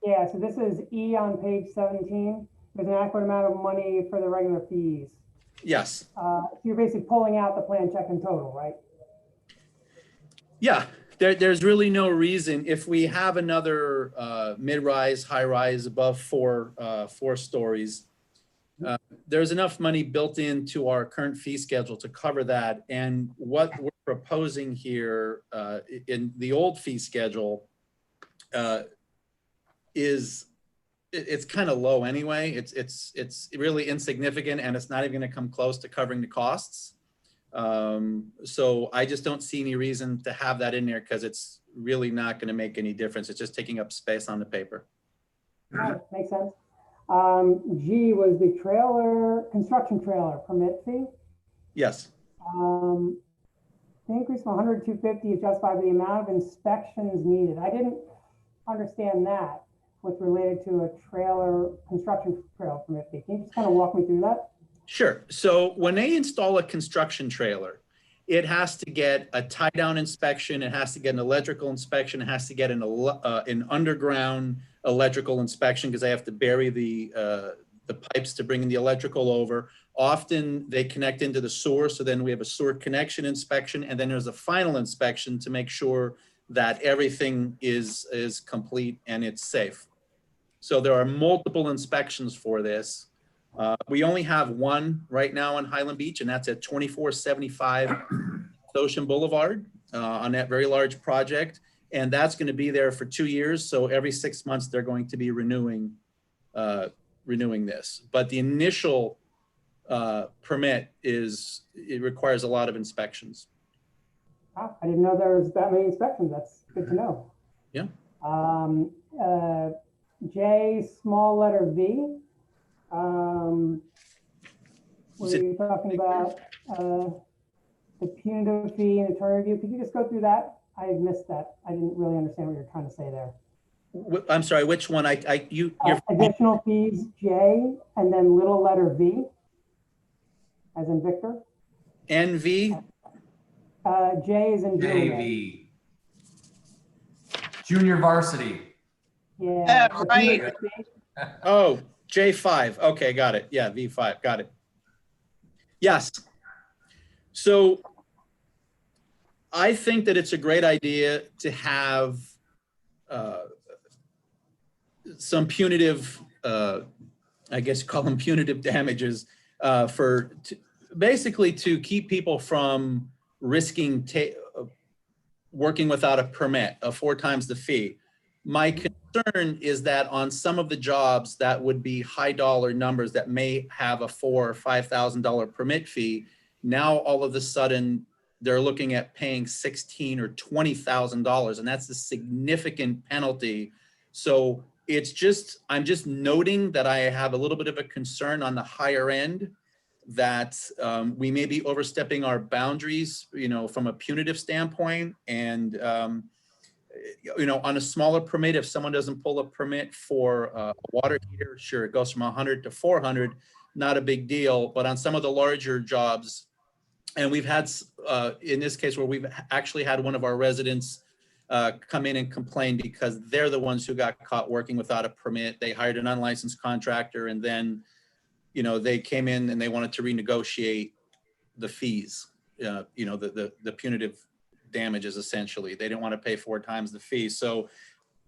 Yeah, so this is E on page 17. There's an adequate amount of money for the regular fees. Yes. So you're basically pulling out the plan check in total, right? Yeah, there's really no reason if we have another mid-rise, high-rise above four stories. There's enough money built into our current fee schedule to cover that. And what we're proposing here in the old fee schedule it's kind of low anyway. It's really insignificant, and it's not even going to come close to covering the costs. So I just don't see any reason to have that in there because it's really not going to make any difference. It's just taking up space on the paper. Right, makes sense. G was the construction trailer permit fee. Yes. The increase from 100 to 250 is justified by the amount of inspections needed. I didn't understand that, what's related to a construction trailer permit fee. Can you just kind of walk me through that? Sure. So when they install a construction trailer, it has to get a tie down inspection. It has to get an electrical inspection. It has to get an underground electrical inspection because they have to bury the pipes to bring in the electrical over. Often they connect into the sewer. So then we have a sewer connection inspection. And then there's a final inspection to make sure that everything is complete and it's safe. So there are multiple inspections for this. We only have one right now on Highland Beach, and that's at 2475 Ocean Boulevard on that very large project. And that's going to be there for 2 years. So every 6 months, they're going to be renewing this. But the initial permit it requires a lot of inspections. I didn't know there was that many inspections. That's good to know. Yeah. J, small letter V. Were you talking about the punitive fee and attorney review? Could you just go through that? I missed that. I didn't really understand what you're trying to say there. I'm sorry, which one? You're additional fees, J, and then little letter V, as in Victor. NV? J is in Juliet. JV. Junior varsity. Yeah. Right. Oh, J5. Okay, got it. Yeah, V5. Got it. Yes. So I think that it's a great idea to have some punitive, I guess you call them punitive damages basically to keep people from risking working without a permit of 4 times the fee. My concern is that on some of the jobs that would be high dollar numbers that may have a $4,000 or $5,000 permit fee. Now all of a sudden they're looking at paying $16,000 or $20,000, and that's a significant penalty. So I'm just noting that I have a little bit of a concern on the higher end that we may be overstepping our boundaries, from a punitive standpoint. And, on a smaller permit, if someone doesn't pull a permit for a water heater, sure, it goes from 100 to 400, not a big deal. But on some of the larger jobs, and we've had, in this case, where we've actually had one of our residents come in and complain because they're the ones who got caught working without a permit. They hired an unlicensed contractor, and then, they came in and they wanted to renegotiate the fees, the punitive damages, essentially. They didn't want to pay 4 times the fee. So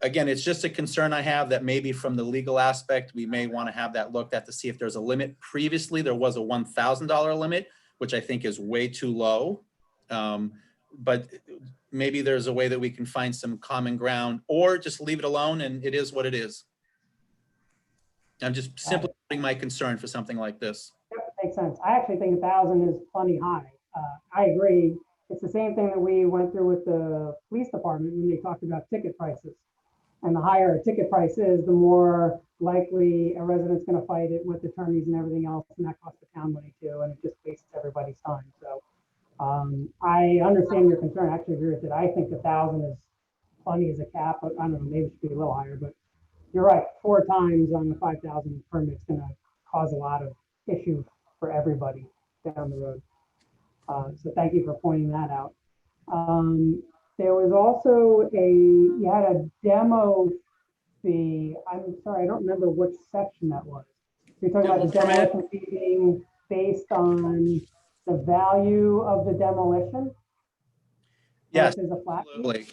again, it's just a concern I have that maybe from the legal aspect, we may want to have that looked at to see if there's a limit. Previously, there was a $1,000 limit, which I think is way too low. But maybe there's a way that we can find some common ground, or just leave it alone and it is what it is. I'm just simply putting my concern for something like this. Yep, makes sense. I actually think 1,000 is plenty high. I agree. It's the same thing that we went through with the police department when they talked about ticket prices. And the higher a ticket price is, the more likely a resident's going to fight it with attorneys and everything else, and that costs the town money too, and it just wastes everybody's time. So I understand your concern. I actually agree with it. I think 1,000 is plenty as a cap, but I don't know, maybe it should be a little higher, but you're right. 4 times on the 5,000 permit's gonna cause a lot of issue for everybody down the road. So thank you for pointing that out. There was also you had a demo fee. I'm sorry, I don't remember which section that was. You're talking about the Demo permit? demolition fee being based on the value of the demolition? Yes, Versus a flat fee?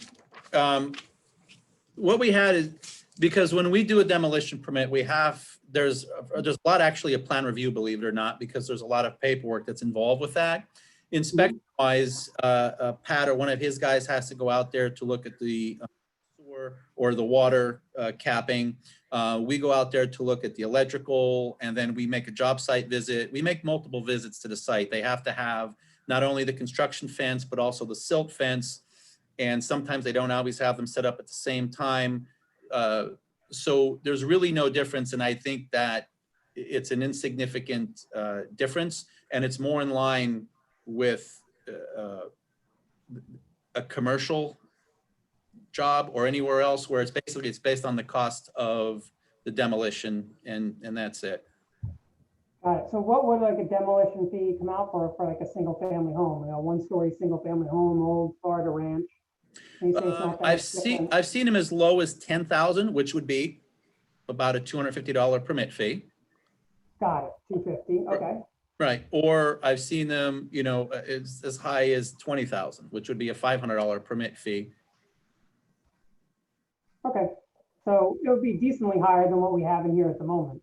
absolutely. What we had is, because when we do a demolition permit, there's a lot actually of plan review, believe it or not, because there's a lot of paperwork that's involved with that. Inspection wise, Pat or one of his guys has to go out there to look at the sewer or the water capping. We go out there to look at the electrical, and then we make a job site visit. We make multiple visits to the site. They have to have not only the construction fence, but also the silt fence. And sometimes they don't always have them set up at the same time. So there's really no difference. And I think that it's an insignificant difference, and it's more in line with a commercial job or anywhere else where it's based on the cost of the demolition, and that's it. Got it. So what would like a demolition fee come out for like a single family home, a 1-story single family home, old Florida ranch? You say it's not that different? I've seen them as low as 10,000, which would be about a $250 permit fee. Got it, 250, okay. Right, or I've seen them, as high as 20,000, which would be a $500 permit fee. Okay, so it would be decently higher than what we have in here at the moment.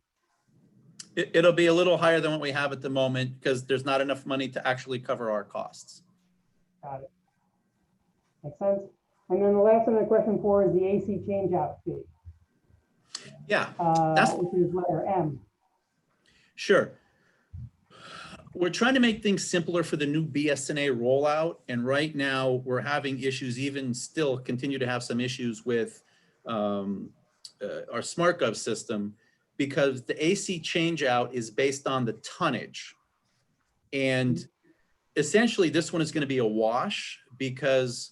It'll be a little higher than what we have at the moment because there's not enough money to actually cover our costs. Got it. Makes sense. And then the last one, the question 4 is the AC changeout fee. Yeah, Which is letter M. sure. We're trying to make things simpler for the new BSNA rollout. And right now we're having issues, even still continue to have some issues with our SmartGov system, because the AC changeout is based on the tonnage. And essentially this one is going to be a wash because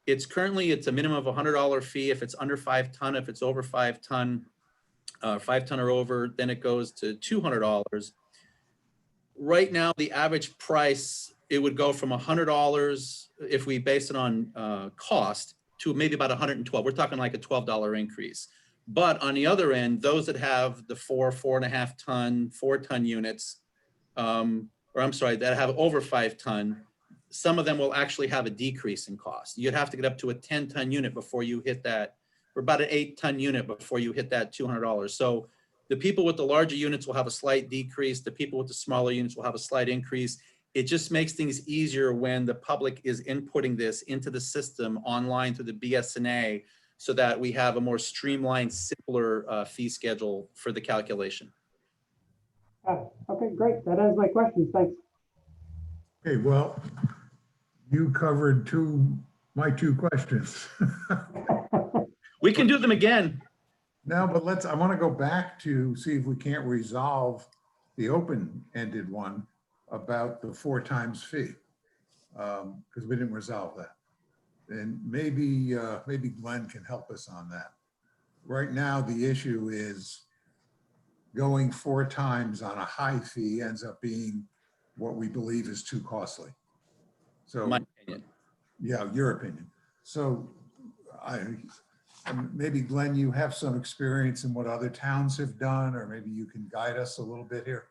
it's a minimum of $100 fee if it's under 5 ton. If it's over 5 ton, 5 ton or over, then it goes to $200. Right now, the average price, it would go from $100 if we base it on cost to maybe about $112. We're talking like a $12 increase. But on the other end, those that have the 4.5 ton, 4 ton units, that have over 5 ton, some of them will actually have a decrease in cost. You'd have to get up to a 10 ton unit before you hit that, or about an 8 ton unit before you hit that $200. So the people with the larger units will have a slight decrease. The people with the smaller units will have a slight increase. It just makes things easier when the public is inputting this into the system online through the BSNA, so that we have a more streamlined, simpler fee schedule for the calculation. Okay, great. That ends my questions. Thanks. Okay, well, you covered my two questions. We can do them again. No, but I want to go back to see if we can't resolve the open-ended one about the 4 times fee, because we didn't resolve that. And maybe Glenn can help us on that. Right now, the issue is going 4 times on a high fee ends up being what we believe is too costly. So, My opinion. yeah, your opinion. So maybe Glenn, you have some experience in what other towns have done, or maybe you can guide us a little bit here.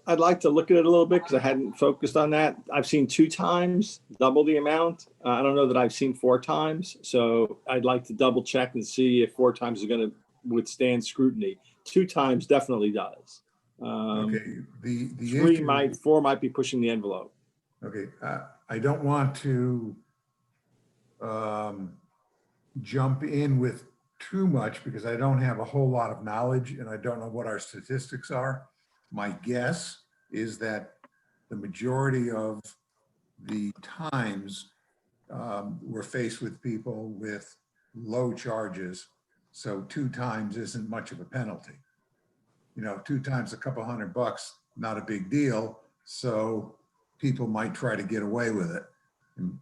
I'd like to look at it a little bit because I hadn't focused on that. I've seen 2 times, double the amount. I don't know that I've seen 4 times. So I'd like to double check and see if 4 times is going to withstand scrutiny. 2 times definitely does. Okay, the 4 might be pushing the envelope. Okay, I don't want to jump in with too much because I don't have a whole lot of knowledge and I don't know what our statistics are. My guess is that the majority of the times we're faced with people with low charges. So 2 times isn't much of a penalty. 2 times a couple $100, not a big deal. So people might try to get away with it.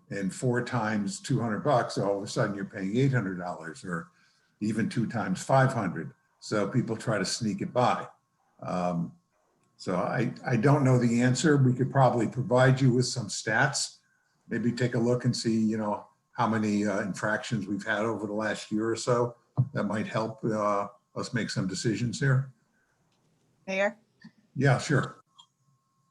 And 4 times $200, all of a sudden you're paying $800, or even 2 times 500. So people try to sneak it by. So I don't know the answer. We could probably provide you with some stats. Maybe take a look and see, you know, how many infractions we've had over the last year or so. That might help us make some decisions here. Mayor? Yeah, sure.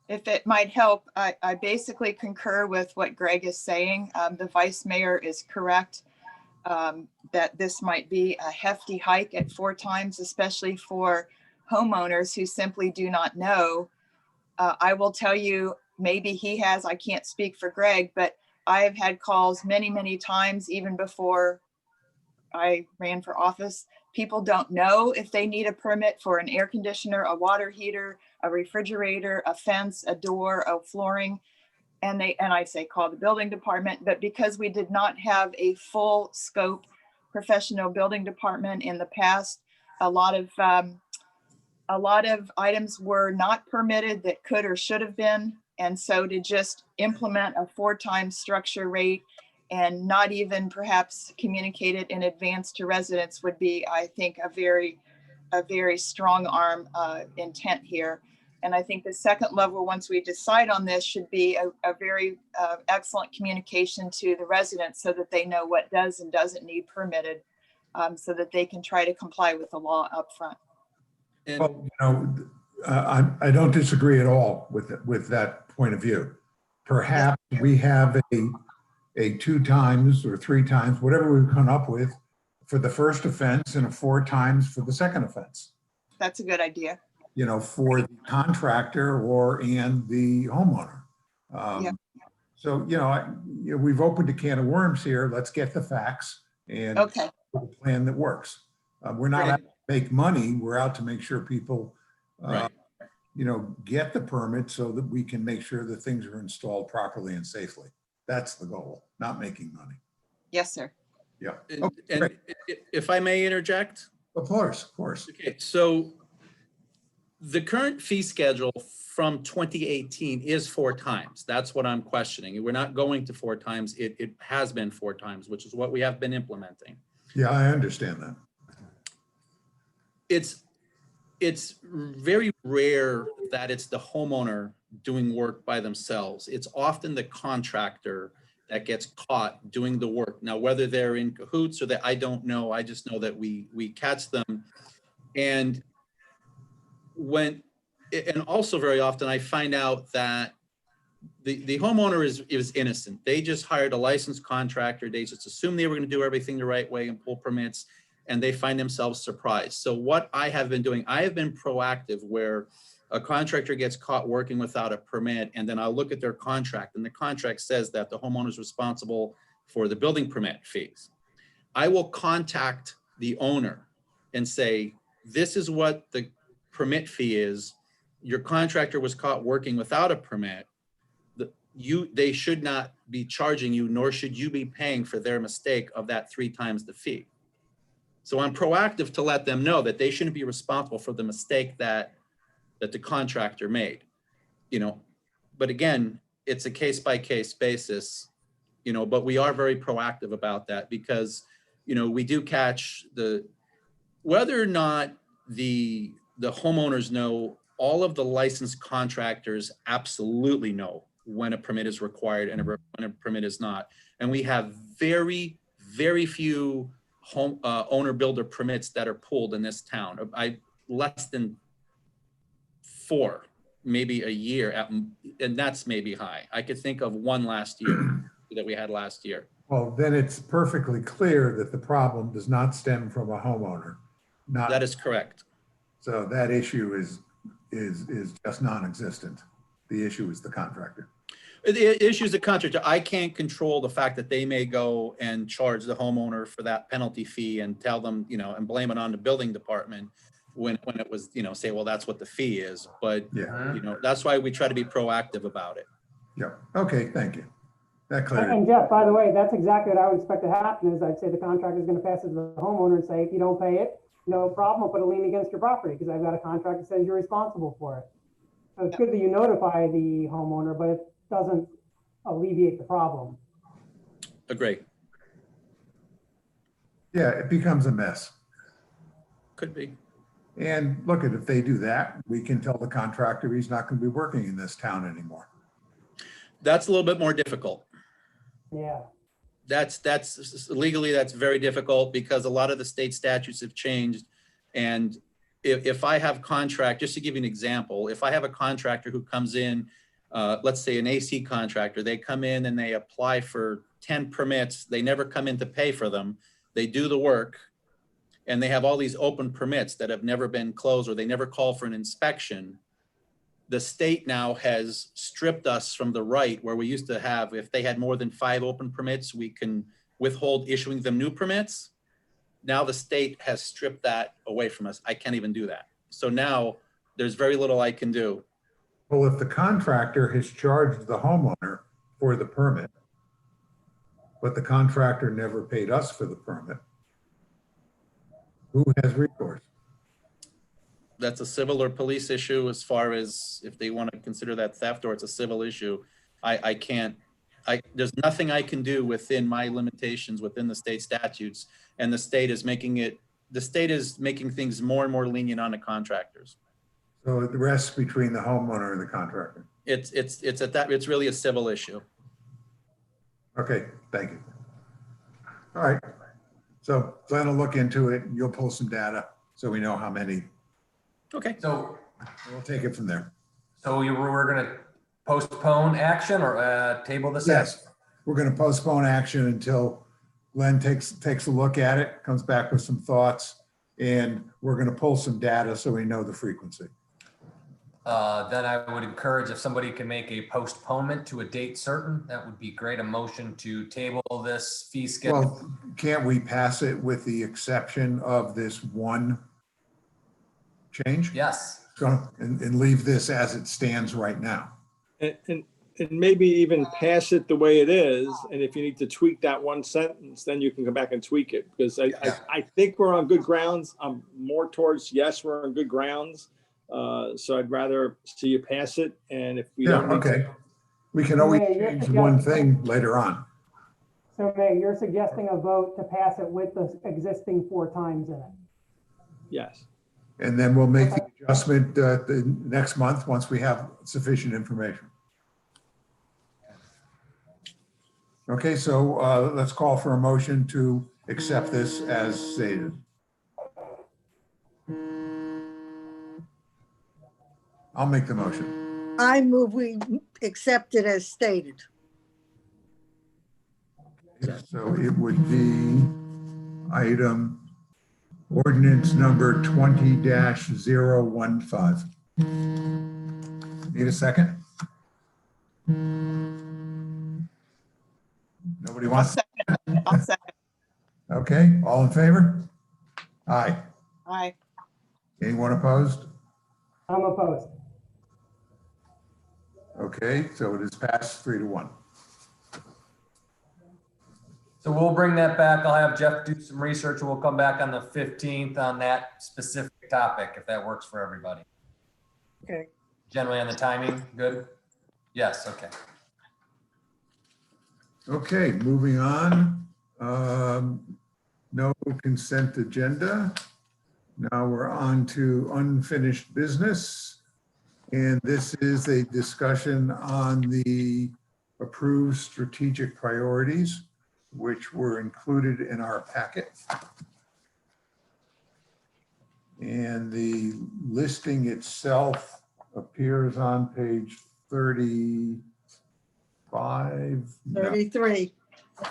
If it might help, I basically concur with what Greg is saying. The vice mayor is correct that this might be a hefty hike at 4 times, especially for homeowners who simply do not know. I will tell you, maybe he has, I can't speak for Greg, but I have had calls many, many times, even before I ran for office. People don't know if they need a permit for an air conditioner, a water heater, a refrigerator, a fence, a door, a flooring. And I say, call the building department, but because we did not have a full scope professional building department in the past, a lot of items were not permitted that could or should have been. And so to just implement a 4 times structure rate and not even perhaps communicate it in advance to residents would be, I think, a very strong arm intent here. And I think the second level, once we decide on this, should be a very excellent communication to the residents so that they know what does and doesn't need permitted, so that they can try to comply with the law up front. And Well, you know, I don't disagree at all with that point of view. Perhaps we have a 2 times or 3 times, whatever we've come up with for the first offense, and a 4 times for the second offense. That's a good idea. You know, for the contractor and the homeowner. Yeah. So, you know, we've opened a can of worms here. Let's get the facts and Okay. a plan that works. We're not out to make money. We're out to make sure people, Right. you know, get the permit so that we can make sure that things are installed properly and safely. That's the goal, not making money. Yes, sir. Yeah. And, Okay, and great. if I may interject, Of course, of course. okay, so the current fee schedule from 2018 is 4 times. That's what I'm questioning. We're not going to 4 times. It has been 4 times, which is what we have been implementing. Yeah, I understand that. It's very rare that it's the homeowner doing work by themselves. It's often the contractor that gets caught doing the work. Now, whether they're in cahoots or that, I don't know. I just know that we catch them. And also very often I find out that the homeowner is innocent. They just hired a licensed contractor. They just assumed they were going to do everything the right way and pull permits, and they find themselves surprised. So what I have been doing, I have been proactive where a contractor gets caught working without a permit, and then I'll look at their contract, and the contract says that the homeowner is responsible for the building permit fees. I will contact the owner and say, this is what the permit fee is. Your contractor was caught working without a permit. They should not be charging you, nor should you be paying for their mistake of that 3 times the fee. So I'm proactive to let them know that they shouldn't be responsible for the mistake that the contractor made, you know. But again, it's a case-by-case basis, you know, but we are very proactive about that because, you know, we do catch whether or not the homeowners know, all of the licensed contractors absolutely know when a permit is required and when a permit is not. And we have very, very few owner builder permits that are pulled in this town. Less than 4, maybe a year, and that's maybe high. I could think of 1 last year that we had last year. Well, then it's perfectly clear that the problem does not stem from a homeowner. That is correct. So that issue is just non-existent. The issue is the contractor. The issue is the contractor. I can't control the fact that they may go and charge the homeowner for that penalty fee and tell them, you know, and blame it on the building department when it was, you know, say, well, that's what the fee is. But, Yeah. you know, that's why we try to be proactive about it. Yeah. Okay. Thank you. That cleared it. And Jeff, by the way, that's exactly what I would expect to happen is I'd say the contractor is going to pass it to the homeowner and say, if you don't pay it, no problem, I'll put a lien against your property because I've got a contract that says you're responsible for it. So it's good that you notify the homeowner, but doesn't alleviate the problem. Agree. Yeah, it becomes a mess. Could be. And look, if they do that, we can tell the contractor he's not going to be working in this town anymore. That's a little bit more difficult. Yeah. That's legally, that's very difficult because a lot of the state statutes have changed. And if I have contract, just to give you an example, if I have a contractor who comes in, let's say an AC contractor, they come in and they apply for 10 permits. They never come in to pay for them. They do the work and they have all these open permits that have never been closed, or they never call for an inspection. The state now has stripped us from the right where we used to have, if they had more than 5 open permits, we can withhold issuing them new permits. Now the state has stripped that away from us. I can't even do that. So now there's very little I can do. Well, if the contractor has charged the homeowner for the permit, but the contractor never paid us for the permit, who has recourse? That's a civil or police issue as far as if they want to consider that theft or it's a civil issue. I can't, there's nothing I can do within my limitations within the state statutes. And the state is making things more and more lenient on the contractors. So it rests between the homeowner and the contractor. It's really a civil issue. Okay, thank you. All right. So Glenn will look into it. You'll pull some data so we know how many. Okay. So, We'll take it from there. so we're gonna postpone action or table this? Yes, we're going to postpone action until Glenn takes a look at it, comes back with some thoughts, and we're going to pull some data so we know the frequency. Then I would encourage if somebody can make a postponement to a date certain, that would be great. A motion to table this fee schedule. Well, can't we pass it with the exception of this one change? Yes. So, and leave this as it stands right now. And maybe even pass it the way it is. And if you need to tweak that one sentence, then you can come back and tweak it. Because I think we're on good grounds. I'm more towards, yes, we're on good grounds. So I'd rather see you pass it. And if we don't. Okay. We can always change one thing later on. So May, you're suggesting a vote to pass it with the existing 4 times in it? Yes. And then we'll make the adjustment the next month once we have sufficient information. Okay, so let's call for a motion to accept this as stated. I'll make the motion. I move we accept it as stated. So it would be item ordinance number 20-015. Need a second? Nobody wants? I'll second. Okay, all in favor? Aye. Aye. Anyone opposed? I'm opposed. Okay, so it is passed 3-1. So we'll bring that back. I'll have Jeff do some research and we'll come back on the 15th on that specific topic, if that works for everybody. Okay. Generally on the timing, good? Yes, okay. Okay, moving on. No consent agenda. Now we're on to unfinished business. And this is a discussion on the approved strategic priorities, which were included in our packet. And the listing itself appears on page 35. No. 33.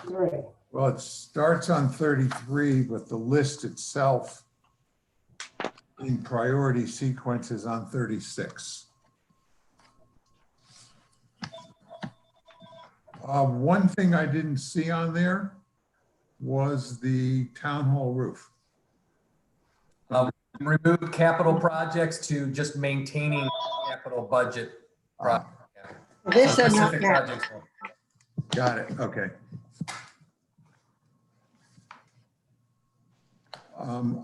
3. Well, it starts on 33, but the list itself in priority sequence is on 36. One thing I didn't see on there was the town hall roof. Remove capital projects to just maintaining capital budget. project. This are not Specific now. projects. Got it, okay.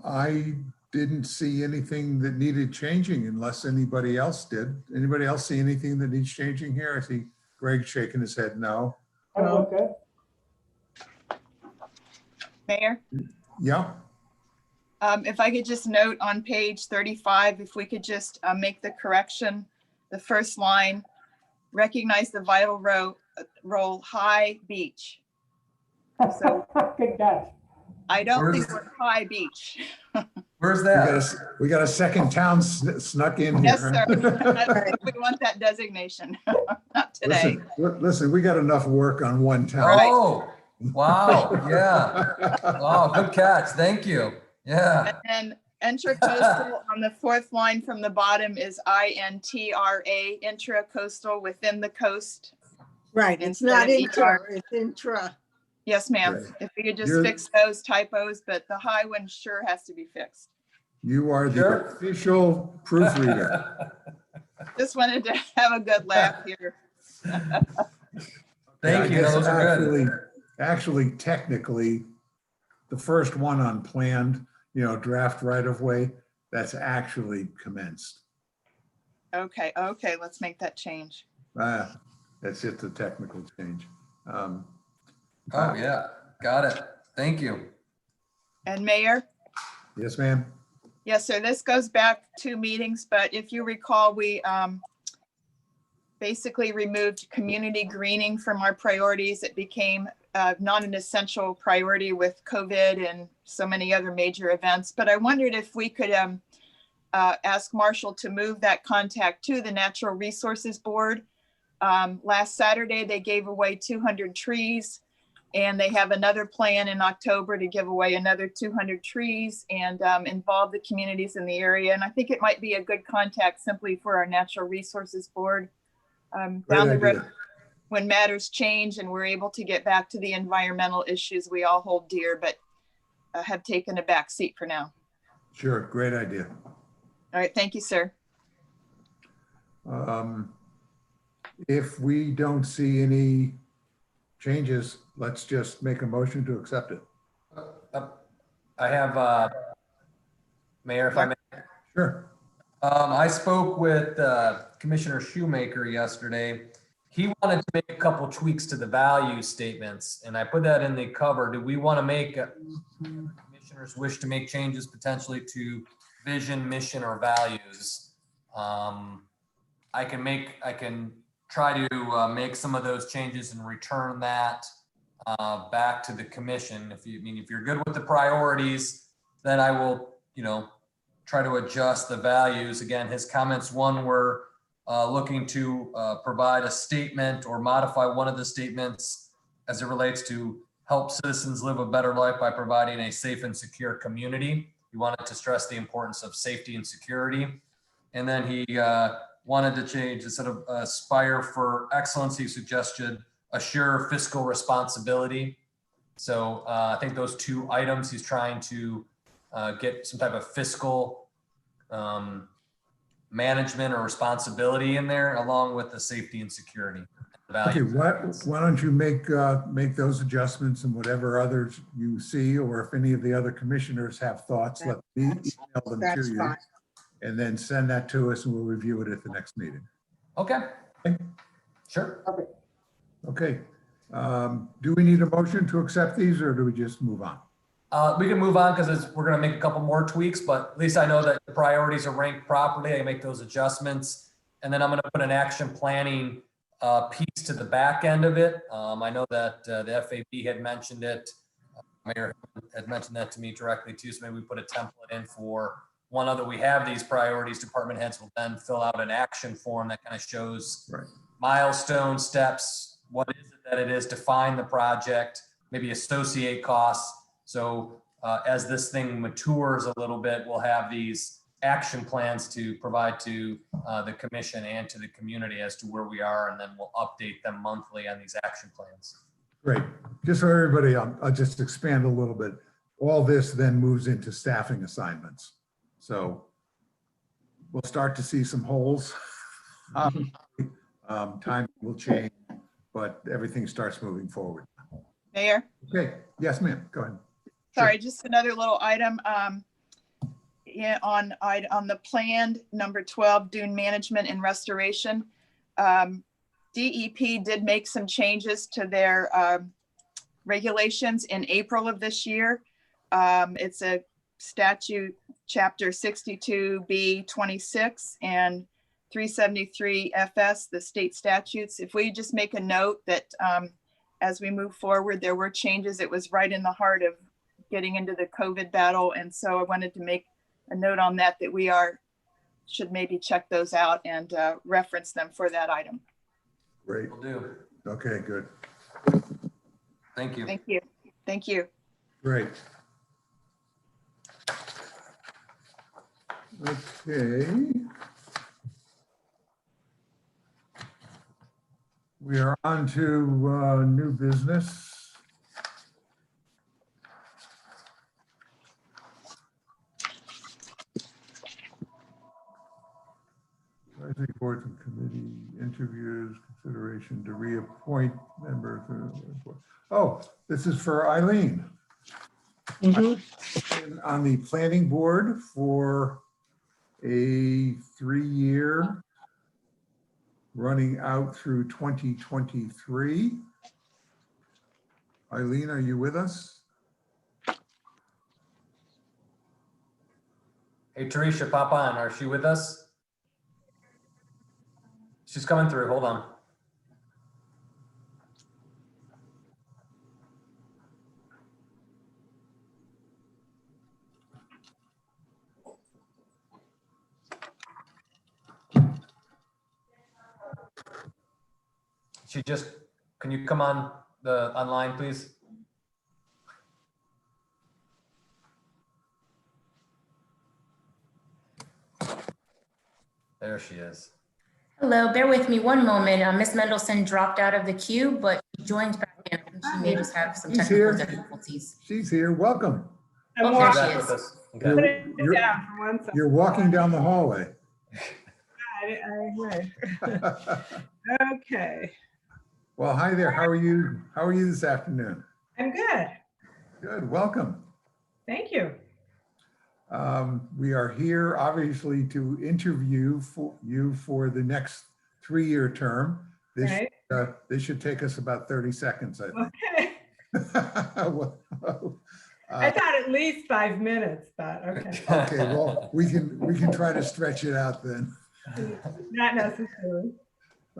I didn't see anything that needed changing unless anybody else did. Anybody else see anything that needs changing here? I see Greg's shaking his head no. That look good. Mayor, Yep, if I could just note on page 35, if we could just make the correction, the first line, recognize the vital role High Beach. So Good catch. I don't think Where's- we're High Beach. Where's we got that? we got a second town snuck in here. Yes, sir. I don't think we want that designation, not today. Listen, we got enough work on one town. Right. Oh, wow, yeah. Oh, good catch. Thank you. Yeah. And then intracoastal on the fourth line from the bottom is INTRA, intracoastal, within the coast. Right, it's Instead not of intra, ER. it's intra. Yes, ma'am. Right. If we could just You're- fix those typos, but the high one sure has to be fixed. You are the Sure. official proofreader. Just wanted to have a good laugh here. Thank you. Those are good. Actually, technically, the first one unplanned, draft right of way, that's actually commenced. Okay, let's make that change. That's just a technical change. Oh, yeah. Got it. Thank you. And Mayor? Yes, ma'am. Yes, sir. This goes back 2 meetings, but if you recall, we basically removed community greening from our priorities. It became not an essential priority with COVID and so many other major events. But I wondered if we could ask Marshall to move that contact to the Natural Resources Board. Last Saturday, they gave away 200 trees. And they have another plan in October to give away another 200 trees and involve the communities in the area. And I think it might be a good contact simply for our Natural Resources Board down the road idea. when matters change and we're able to get back to the environmental issues we all hold dear, but have taken a back seat for now. Sure, great idea. All right, thank you, sir. If we don't see any changes, let's just make a motion to accept it. I have, Mayor, if I may. Sure. I spoke with Commissioner Shoemaker yesterday. He wanted to make a couple tweaks to the value statements, and I put that in the cover. Do we want to make, commissioners wish to make changes potentially to vision, mission, or values? I can try to make some of those changes and return that back to the commission. If you're good with the priorities, then I will, try to adjust the values. Again, his comments, one were looking to provide a statement or modify one of the statements as it relates to help citizens live a better life by providing a safe and secure community. He wanted to stress the importance of safety and security. And then he wanted to change, instead of aspire for excellence, he suggested assure fiscal responsibility. So I think those 2 items, he's trying to get some type of fiscal management or responsibility in there, along with the safety and security Okay, value. why don't you make those adjustments and whatever others you see, or if any of the other commissioners have thoughts, let me email them That's to you. fine. And then send that to us and we'll review it at the next meeting. Okay. Sure. Perfect. Okay. Do we need a motion to accept these or do we just move on? We can move on because we're going to make a couple more tweaks, but at least I know that the priorities are ranked properly. I can make those adjustments. And then I'm going to put an action planning piece to the back end of it. I know that the FAB had mentioned it. Mayor had mentioned that to me directly too. So maybe we put a template in for one other. We have these priorities. Department heads will then fill out an action form that kind of shows Right. milestone steps. What is it that it is? Define the project, maybe associate costs. So as this thing matures a little bit, we'll have these action plans to provide to the commission and to the community as to where we are, and then we'll update them monthly on these action plans. Great. Just for everybody, I'll just expand a little bit. All this then moves into staffing assignments. So we'll start to see some holes. Time will change, but everything starts moving forward. Mayor? Okay. Yes, ma'am. Go ahead. Sorry, just another little item. Yeah, on the planned number 12, dune management and restoration. DEP did make some changes to their regulations in April of this year. It's a statute, chapter 62B 26 and 373 FS, the state statutes. If we just make a note that as we move forward, there were changes. It was right in the heart of getting into the COVID battle. And so I wanted to make a note on that, that we should maybe check those out and reference them for that item. Great. Will do. Okay, good. Thank you. Thank you. Thank you. Great. Okay. We are on to new business. Advisory boards and committee interviews, consideration to reappoint members. Oh, this is for Eileen. On the planning board for a 3-year running out through 2023. Eileen, are you with us? Hey, Teresa, pop on. Are she with us? She's coming through. Hold on. Can you come on the online, please? There she is. Hello, bear with me one moment. Miss Mendelson dropped out of the queue, but she joined back in. She may just have some She's here. technical difficulties. She's here. Welcome. Oh, She's there back she with is. us. You're, Okay. you're- you're walking down the hallway. Okay, Well, hi there. How are you? How are you this afternoon? I'm good. Good. Welcome. Thank you. We are here obviously to interview you for the next 3-year term. This should take us about 30 seconds, I think. Okay. I thought at least 5 minutes, but okay. Okay, well, we can try to stretch it out then. Not necessarily.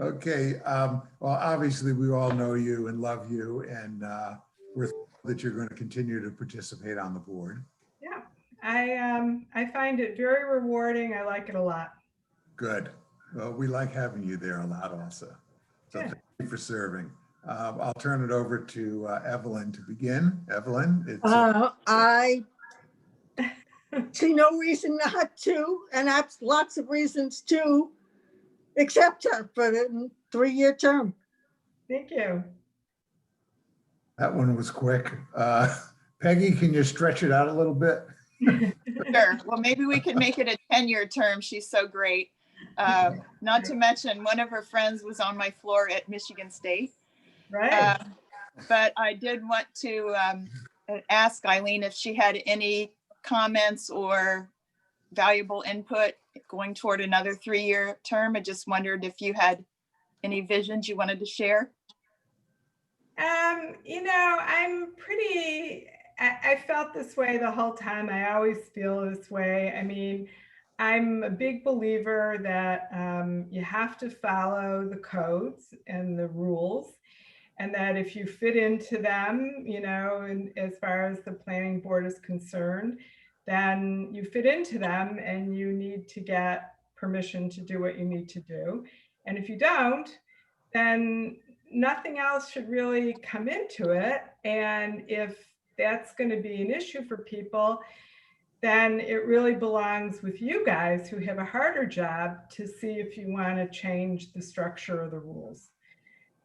Okay, well, obviously we all know you and love you, and we're thrilled that you're going to continue to participate on the board. Yeah, I find it very rewarding. I like it a lot. Good. Well, we like having you there a lot also. So Yeah. thank you for serving. I'll turn it over to Evelyn to begin. Evelyn, it's I see no reason not to, and that's lots of reasons to accept her for the 3-year term. Thank you. that one was quick. Peggy, can you stretch it out a little bit? Sure. Well, maybe we could make it a 10-year term. She's so great. Not to mention, one of her friends was on my floor at Michigan State. Right. But I did want to ask Eileen if she had any comments or valuable input going toward another 3-year term. I just wondered if you had any visions you wanted to share. I felt this way the whole time. I always feel this way. I mean, I'm a big believer that you have to follow the codes and the rules, and that if you fit into them, and as far as the planning board is concerned, then you fit into them and you need to get permission to do what you need to do. And if you don't, then nothing else should really come into it. And if that's going to be an issue for people, then it really belongs with you guys who have a harder job to see if you want to change the structure of the rules.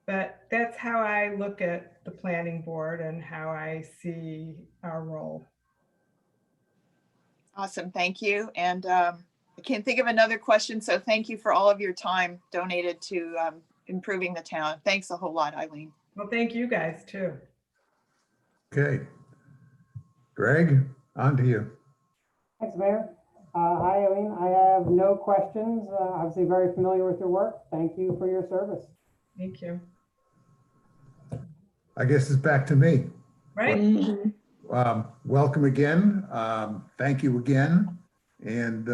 But that's how I look at the planning board and how I see our role. Awesome. Thank you. And I can't think of another question. So thank you for all of your time donated to improving the town. Thanks a whole lot, Eileen. Well, thank you guys too. Okay. Greg, on to you. Thanks, Mayor. Hi, Eileen. I have no questions. Obviously very familiar with your work. Thank you for your service. Thank you. I guess it's back to me. Right? Mhm. Welcome again. Thank you again. And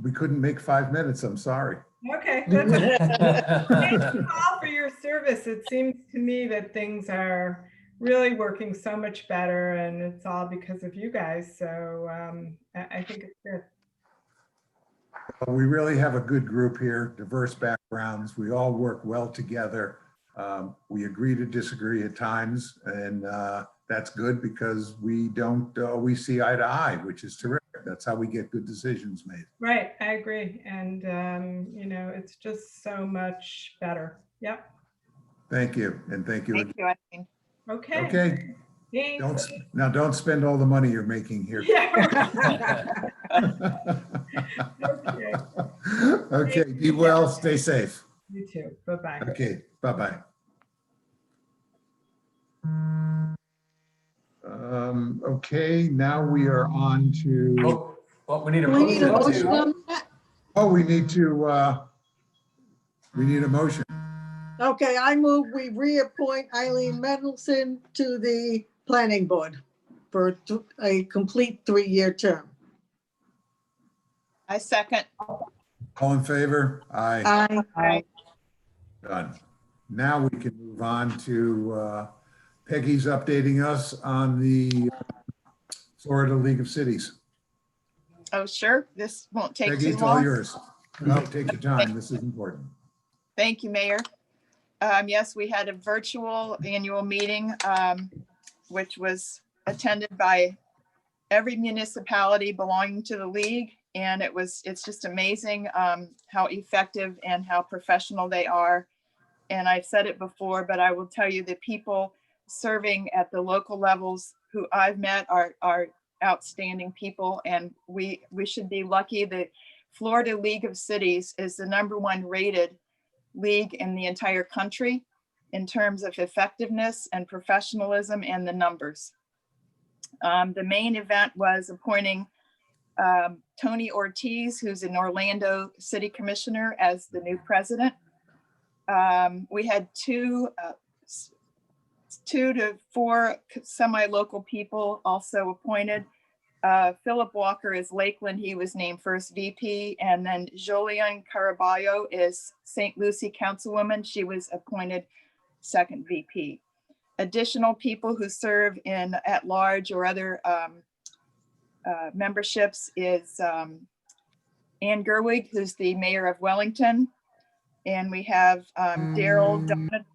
we couldn't make 5 minutes. I'm sorry. Okay, that's okay. Thank you all for your service. It seems to me that things are really working so much better, and it's all because of you guys. So I think it's good. We really have a good group here, diverse backgrounds. We all work well together. We agree to disagree at times, and that's good because we don't always see eye to eye, which is terrific. That's how we get good decisions made. Right, I agree. And, you know, it's just so much better. Yep. Thank you, and thank you. Thank you, Eileen. Okay. Okay, Thanks. don't spend all the money you're making here. Yeah. Okay. Okay, be well, stay safe. You too. Bye-bye. Okay, bye-bye. Okay, now we are on to, Oh, well, we need a Do we need a motion motion to, on that? oh, we need a motion. Okay, I move we reappoint Eileen Mendelson to the planning board for a complete 3-year term. I second. All in favor? Aye, Aye. done. Now we can move on to Peggy's updating us on the Florida League of Cities. Oh, sure. This won't take Peggy, too it's all long. yours. No, take your time. This is important. Thank you, Mayor. Yes, we had a virtual annual meeting, which was attended by every municipality belonging to the league. And it's just amazing how effective and how professional they are. And I've said it before, but I will tell you the people serving at the local levels who I've met are outstanding people. And we should be lucky that Florida League of Cities is the #1 rated league in the entire country in terms of effectiveness and professionalism and the numbers. The main event was appointing Tony Ortiz, who's an Orlando City Commissioner, as the new president. We had 2 to 4 semi-local people also appointed. Philip Walker is Lakeland. He was named first VP. And then Jolyon Caraballo is St. Lucie Councilwoman. She was appointed second VP. Additional people who serve in at-large or other memberships is Ann Gerwig, who's the mayor of Wellington. And we have Daryl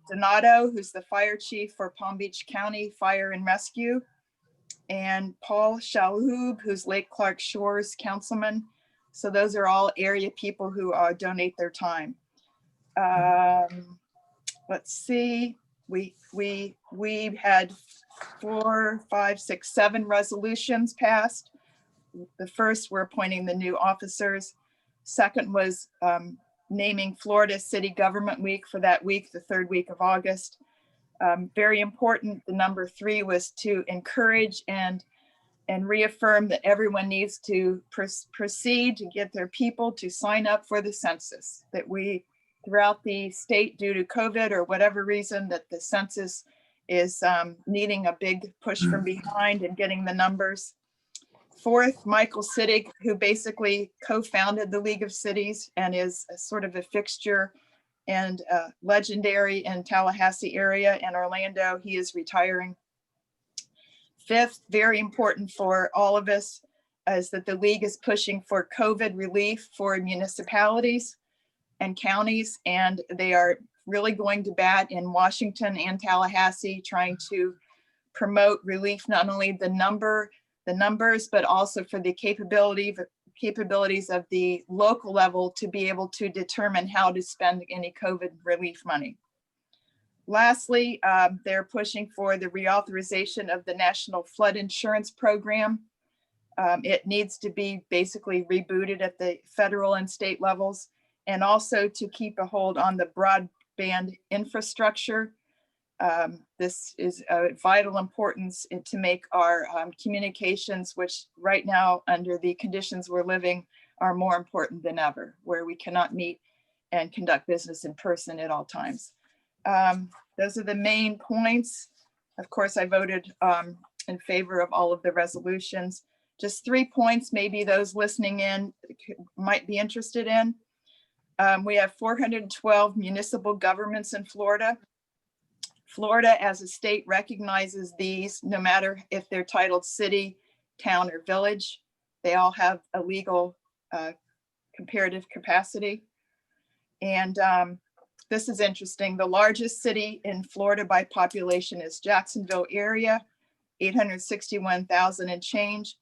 Donato, who's the fire chief for Palm Beach County Fire and Rescue. And Paul Shalhoub, who's Lake Clark Shores councilman. So those are all area people who donate their time. Let's see, we had 4, 5, 6, 7 resolutions passed. The first, we're appointing the new officers. Second was naming Florida City Government Week for that week, the 3rd week of August. Very important, the number 3 was to encourage and reaffirm that everyone needs to proceed to get their people to sign up for the census. That we, throughout the state, due to COVID or whatever reason, that the census is needing a big push from behind and getting the numbers. 4th, Michael Siddig, who basically co-founded the League of Cities and is a sort of a fixture and legendary in Tallahassee area and Orlando. He is retiring. 5th, very important for all of us, is that the league is pushing for COVID relief for municipalities and counties, and they are really going to bat in Washington and Tallahassee, trying to promote relief, not only the numbers, but also for the capabilities of the local level to be able to determine how to spend any COVID relief money. Lastly, they're pushing for the reauthorization of the National Flood Insurance Program. It needs to be basically rebooted at the federal and state levels, and also to keep a hold on the broadband infrastructure. This is of vital importance to make our communications, which right now, under the conditions we're living, are more important than ever, where we cannot meet and conduct business in person at all times. Those are the main points. Of course, I voted in favor of all of the resolutions. Just 3 points, maybe those listening in might be interested in. We have 412 municipal governments in Florida. Florida as a state recognizes these, no matter if they're titled city, town, or village. They all have a legal comparative capacity. And this is interesting. The largest city in Florida by population is Jacksonville area, 861,000 and change.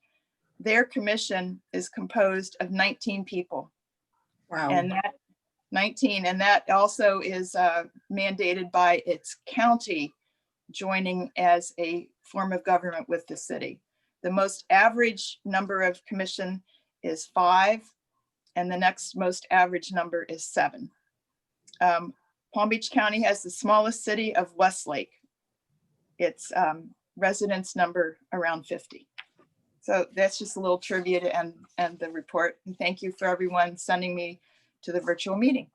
Their commission is composed of 19 people. Wow. And that 19, and that also is mandated by its county joining as a form of government with the city. The most average number of commission is 5, and the next most average number is 7. Palm Beach County has the smallest city of Westlake. Its residents number around 50. So that's just a little trivia to end the report. And thank you for everyone sending me to the virtual meeting.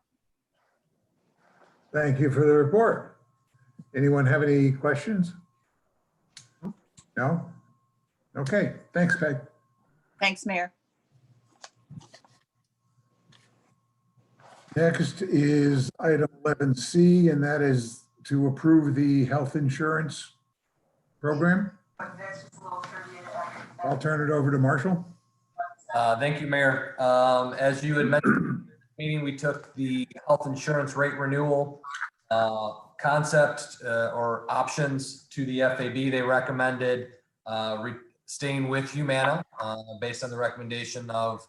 Thank you for the report. Anyone have any questions? No? Okay, thanks, Peg. Thanks, Mayor. Next is item 11C, and that is to approve the health insurance program. I'll turn it over to Marshall. Thank you, Mayor. As you had mentioned in the meeting, we took the health insurance rate renewal concept or options to the FAB. They recommended staying with Humana based on the recommendation of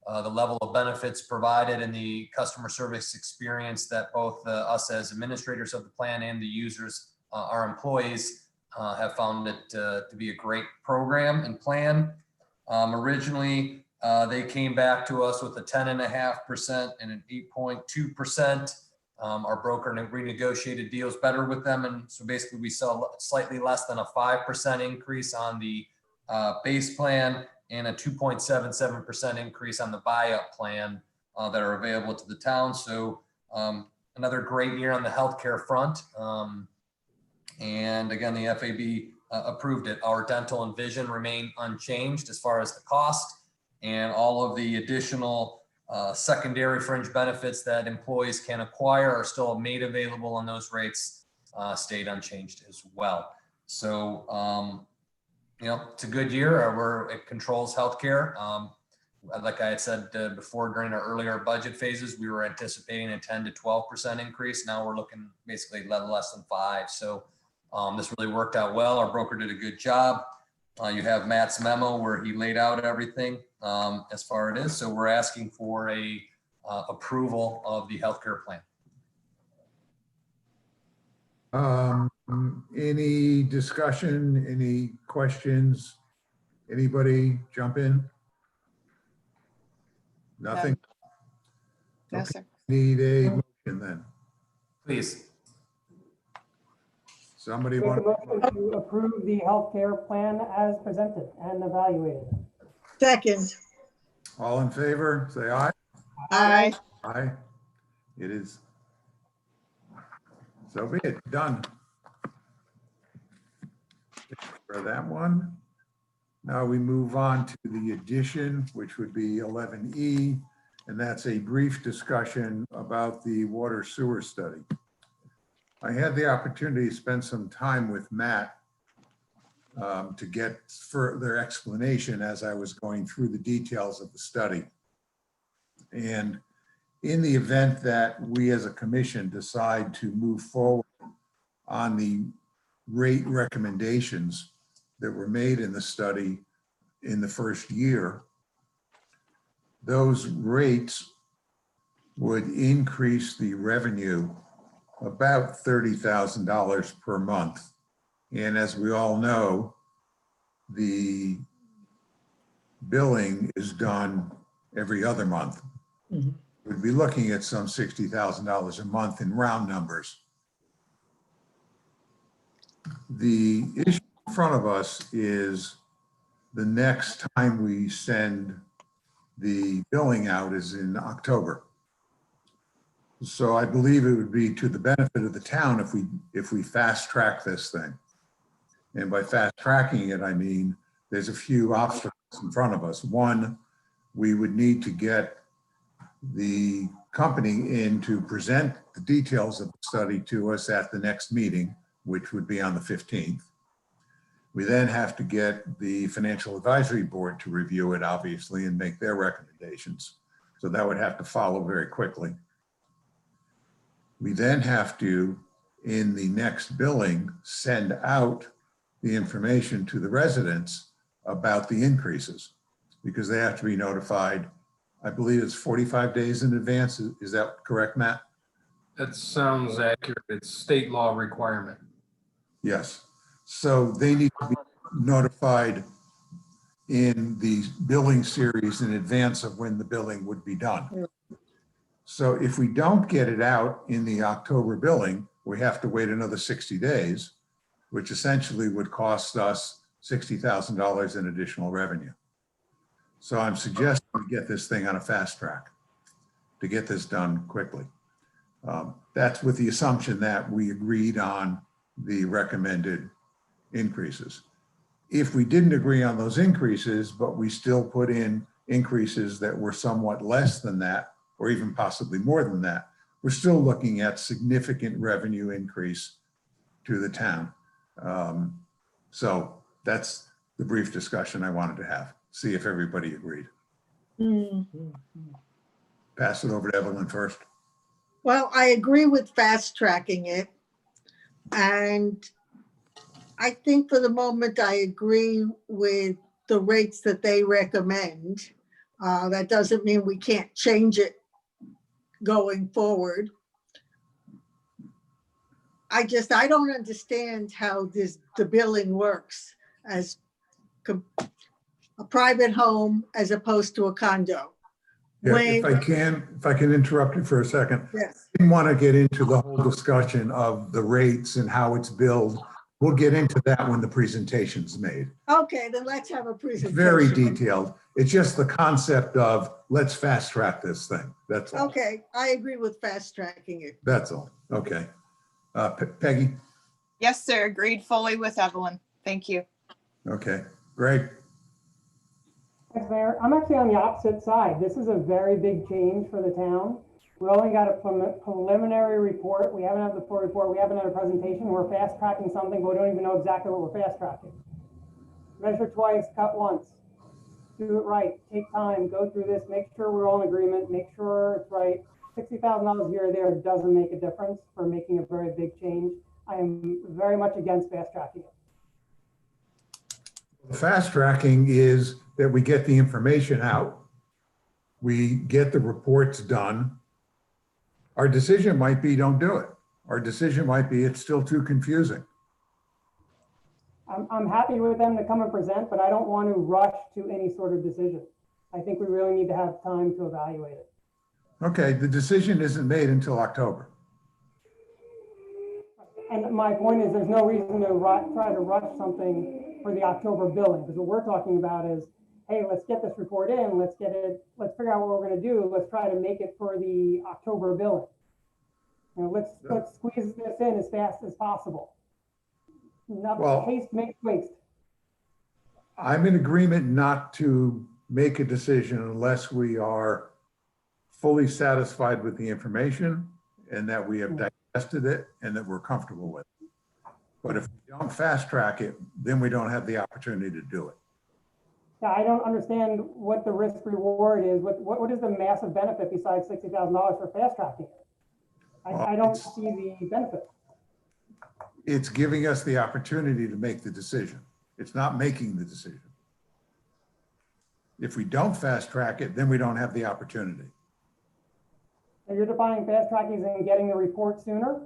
the level of benefits provided and the customer service experience that both us as administrators of the plan and the users, our employees, have found it to be a great program and plan. Originally, they came back to us with a 10.5% and an 8.2%. Our broker renegotiated deals better with them. And so basically we saw slightly less than a 5% increase on the base plan and a 2.77% increase on the buyout plan that are available to the town. So another great year on the healthcare front. And again, the FAB approved it. Our dental and vision remain unchanged as far as the cost, and all of the additional secondary fringe benefits that employees can acquire are still made available, and those rates stayed unchanged as well. So, you know, it's a good year where it controls healthcare. Like I had said before, during our earlier budget phases, we were anticipating a 10 to 12% increase. Now we're looking basically less than 5. So this really worked out well. Our broker did a good job. You have Matt's memo where he laid out everything as far as it is. So we're asking for a approval of the healthcare plan. Any discussion, any questions? Anybody jump in? Nothing? No, Okay. sir. Need a motion then. Please. Somebody Make a want motion to approve the healthcare plan as presented and evaluated. Second. all in favor, say aye. Aye. Aye. It is. So be it, done. For that one. Now we move on to the addition, which would be 11E, and that's a brief discussion about the water sewer study. I had the opportunity to spend some time with Matt to get further explanation as I was going through the details of the study. And in the event that we as a commission decide to move forward on the rate recommendations that were made in the study in the first year, those rates would increase the revenue about $30,000 per month. And as we all know, the billing is done every other month. Mhm. We'd be looking at some $60,000 a month in round numbers. The issue in front of us is the next time we send the billing out is in October. So I believe it would be to the benefit of the town if we fast track this thing. And by fast tracking it, I mean, there's a few obstacles in front of us. One, we would need to get the company in to present the details of the study to us at the next meeting, which would be on the 15th. We then have to get the Financial Advisory Board to review it, obviously, and make their recommendations. So that would have to follow very quickly. We then have to, in the next billing, send out the information to the residents about the increases, because they have to be notified, I believe it's 45 days in advance. Is that correct, Matt? That sounds accurate. It's state law requirement. Yes. So they need to be notified in the billing series in advance of when the billing would be done. So if we don't get it out in the October billing, we have to wait another 60 days, which essentially would cost us $60,000 in additional revenue. So I'm suggesting we get this thing on a fast track to get this done quickly. That's with the assumption that we agreed on the recommended increases. If we didn't agree on those increases, but we still put in increases that were somewhat less than that, or even possibly more than that, we're still looking at significant revenue increase to the town. So that's the brief discussion I wanted to have. See if everybody agreed. Pass it over to Evelyn first. Well, I agree with fast tracking it. And I think for the moment, I agree with the rates that they recommend. That doesn't mean we can't change it going forward. I don't understand how the billing works as a private home as opposed to a condo. Yeah, if I can interrupt you for a second. Yes. I didn't want to get into the whole discussion of the rates and how it's billed. We'll get into that when the presentation's made. Okay, then let's have a It's presentation. very detailed. It's just the concept of let's fast track this thing. That's all. Okay, I agree with fast tracking it. That's all. Okay. Peggy? Yes, sir. Agreed fully with Evelyn. Thank you. Okay. Greg? Thanks, Mayor. I'm actually on the opposite side. This is a very big change for the town. We only got a preliminary report. We haven't had the full report. We haven't had a presentation. We're fast tracking something, but we don't even know exactly what we're fast tracking. Measure twice, cut once. Do it right. Take time. Go through this. Make sure we're all in agreement. Make sure it's right. $60,000 here or there doesn't make a difference for making a very big change. I am very much against fast tracking it. The fast tracking is that we get the information out. We get the reports done. Our decision might be don't do it. Our decision might be it's still too confusing. I'm happy with them to come and present, but I don't want to rush to any sort of decision. I think we really need to have time to evaluate it. Okay, the decision isn't made until October. And my point is there's no reason to try to rush something for the October billing, because what we're talking about is, hey, let's get this report in, let's figure out what we're going to do, let's try to make it for the October billing. You know, let's squeeze this in as fast as possible. Haste makes waste. I'm in agreement not to make a decision unless we are fully satisfied with the information and that we have digested it and that we're comfortable with it. But if we don't fast track it, then we don't have the opportunity to do it. Yeah, I don't understand what the risk reward is. What is the massive benefit besides $60,000 for fast tracking? I don't see the benefit. It's giving us the opportunity to make the decision. It's not making the decision. If we don't fast track it, then we don't have the opportunity. So you're defining fast tracking as in getting the report sooner?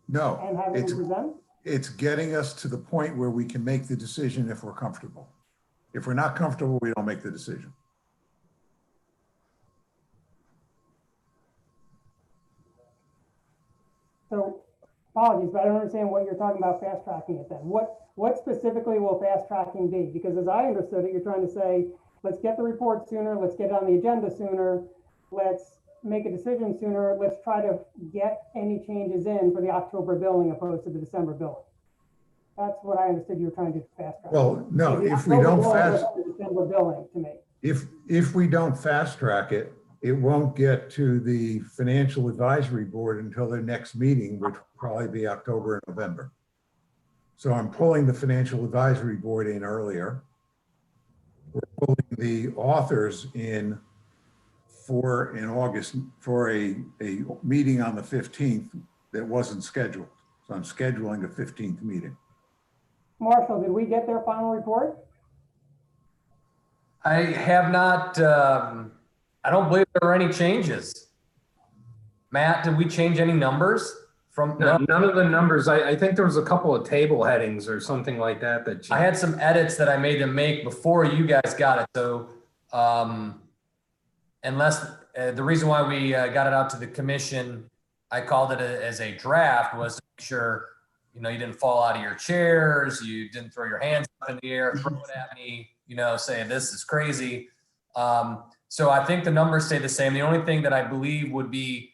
No, And having them present? it's getting us to the point where we can make the decision if we're comfortable. If we're not comfortable, we don't make the decision. So apologies, but I don't understand what you're talking about fast tracking it then. What specifically will fast tracking be? Because as I understood it, you're trying to say, let's get the report sooner, let's get it on the agenda sooner, let's make a decision sooner, let's try to get any changes in for the October billing opposed to the December billing. That's what I understood you were trying to fast track. Well, no, The if we October don't billing fast, goes to the December billing to me. if we don't fast track it, it won't get to the Financial Advisory Board until their next meeting, which will probably be October and November. So I'm pulling the Financial Advisory Board in earlier. We're pulling the authors in August for a meeting on the 15th that wasn't scheduled. So I'm scheduling a 15th meeting. Marshall, did we get their final report? I have not, I don't believe there were any changes. Matt, did we change any numbers from? No, none of the numbers. I think there was a couple of table headings or something like that that I had some edits that I made them make before you guys got it. So unless the reason why we got it out to the commission, I called it as a draft, was to make sure, you know, you didn't fall out of your chairs, you didn't throw your hands up in the air, throw it at me, you know, saying this is crazy. So I think the numbers stay the same. The only thing that I believe would be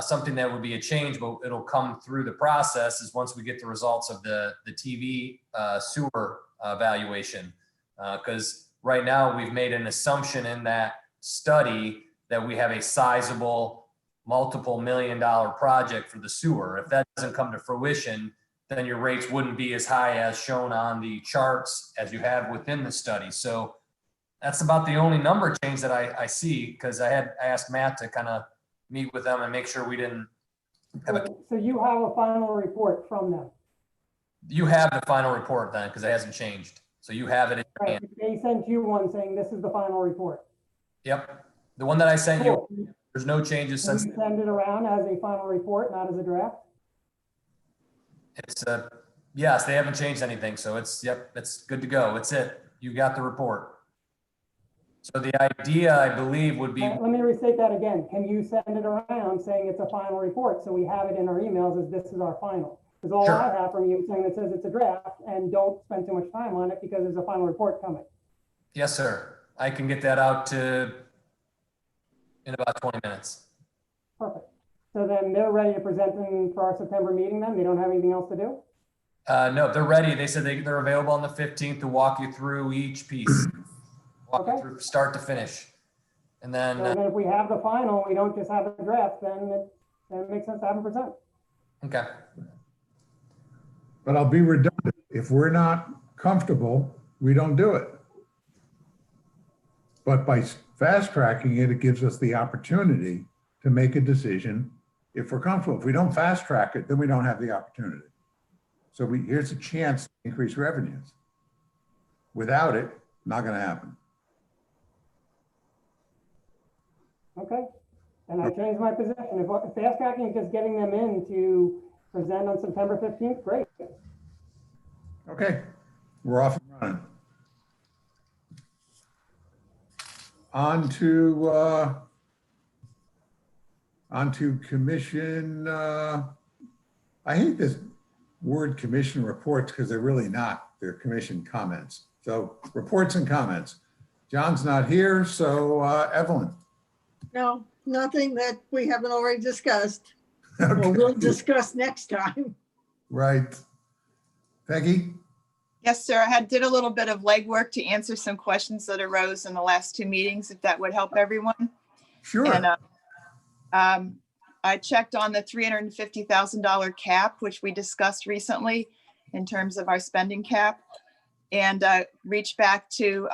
something that would be a change, but it'll come through the process, is once we get the results of the TV sewer evaluation. Because right now we've made an assumption in that study that we have a sizable multiple $million-dollar project for the sewer. If that doesn't come to fruition, then your rates wouldn't be as high as shown on the charts as you have within the study. So that's about the only number change that I see, because I asked Matt to kind of meet with them and make sure we didn't have a. So you have a final report from them? You have the final report then, because it hasn't changed. So you have it in your hand. They sent you one saying this is the final report. Yep. The one that I sent you, there's no changes Can since. you send it around as a final report, not as a draft? It's yes, they haven't changed anything. So it's, yep, it's good to go. It's it. You got the report. So the idea, I believe, would be. Let me restate that again. Can you send it around saying it's a final report? So we have it in our emails as this is our final. Because all Sure. I have from you is saying that says it's a draft, and don't spend too much time on it because there's a final report coming. Yes, sir. I can get that out to in about 20 minutes. Perfect. So then they're ready to present them for our September meeting then? They don't have anything else to do? No, they're ready. They said they're available on the 15th to walk you through each piece. Walk you through start to finish. And then, So then if we have the final, we don't just have a draft, then it makes sense to have them present. okay. But I'll be redundant. If we're not comfortable, we don't do it. But by fast tracking it, it gives us the opportunity to make a decision if we're comfortable. If we don't fast track it, then we don't have the opportunity. So here's a chance to increase revenues. Without it, not going to happen. Okay, and I changed my position. If fast tracking is just getting them in to present on September 15th, great. Okay, we're off and running. On to commission. I hate this word commission reports because they're really not. They're commission comments. So reports and comments. John's not here, so Evelyn. No, nothing that we haven't already discussed, Okay. or we'll discuss next time. Right. Peggy? Yes, sir. I did a little bit of legwork to answer some questions that arose in the last two meetings, if that would help everyone. Sure. And I checked on the $350,000 cap, which we discussed recently in terms of our spending cap, and reached back to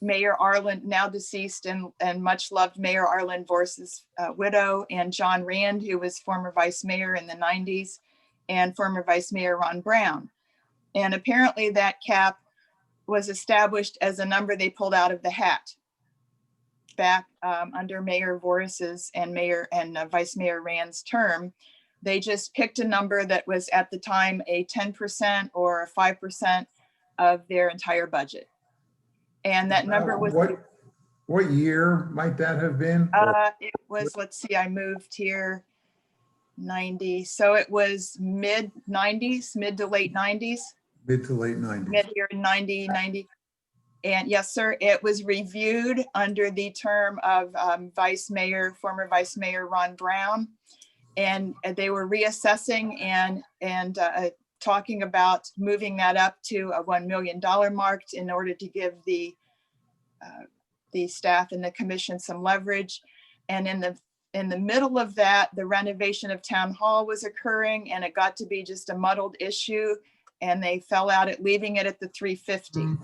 Mayor Arlen, now deceased and much loved Mayor Arlen Vorse's widow, and John Rand, who was former vice mayor in the 90s, and former vice mayor Ron Brown. And apparently that cap was established as a number they pulled out of the hat back under Mayor Vorse's and Vice Mayor Rand's term. They just picked a number that was at the time a 10% or 5% of their entire budget. And that number was What year might that have been? it was, let's see, I moved here 90. So it was mid to late 90s. Mid to late 90s. Mid here in 90. And yes, sir, it was reviewed under the term of former Vice Mayor Ron Brown. And they were reassessing and talking about moving that up to a $1 million mark in order to give the staff and the commission some leverage. And in the middle of that, the renovation of Town Hall was occurring, and it got to be just a muddled issue, and they fell out at leaving it at the 350.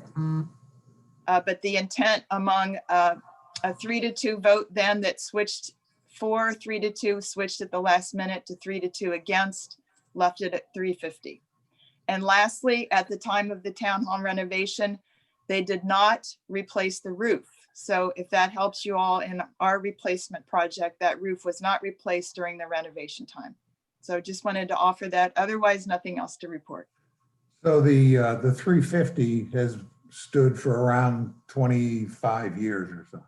But the intent among a 3-2 vote then that switched 3-2, switched at the last minute to 3-2 against, left it at 350. And lastly, at the time of the town hall renovation, they did not replace the roof. So if that helps you all in our replacement project, that roof was not replaced during the renovation time. So just wanted to offer that. Otherwise, nothing else to report. So the 350 has stood for around 25 years or so.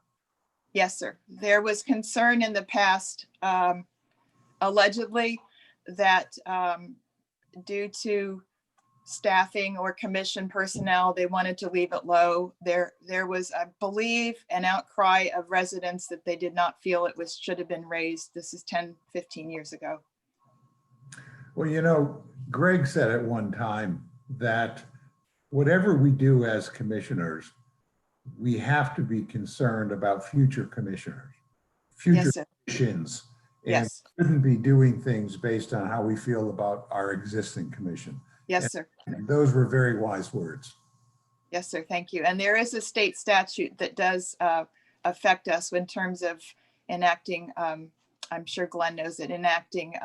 Yes, sir. There was concern in the past, allegedly, that due to staffing or commission personnel, they wanted to leave it low. There was, I believe, an outcry of residents that they did not feel it should have been raised. This is 10, 15 years ago. Well, you know, Greg said at one time that whatever we do as commissioners, we have to be concerned about future commissioners, future Yes, sir. commissions, and Yes. shouldn't be doing things based on how we feel about our existing commission. Yes, sir. And those were very wise words. Yes, sir. Thank you. And there is a state statute that does affect us in terms of enacting, I'm sure Glenn knows it, enacting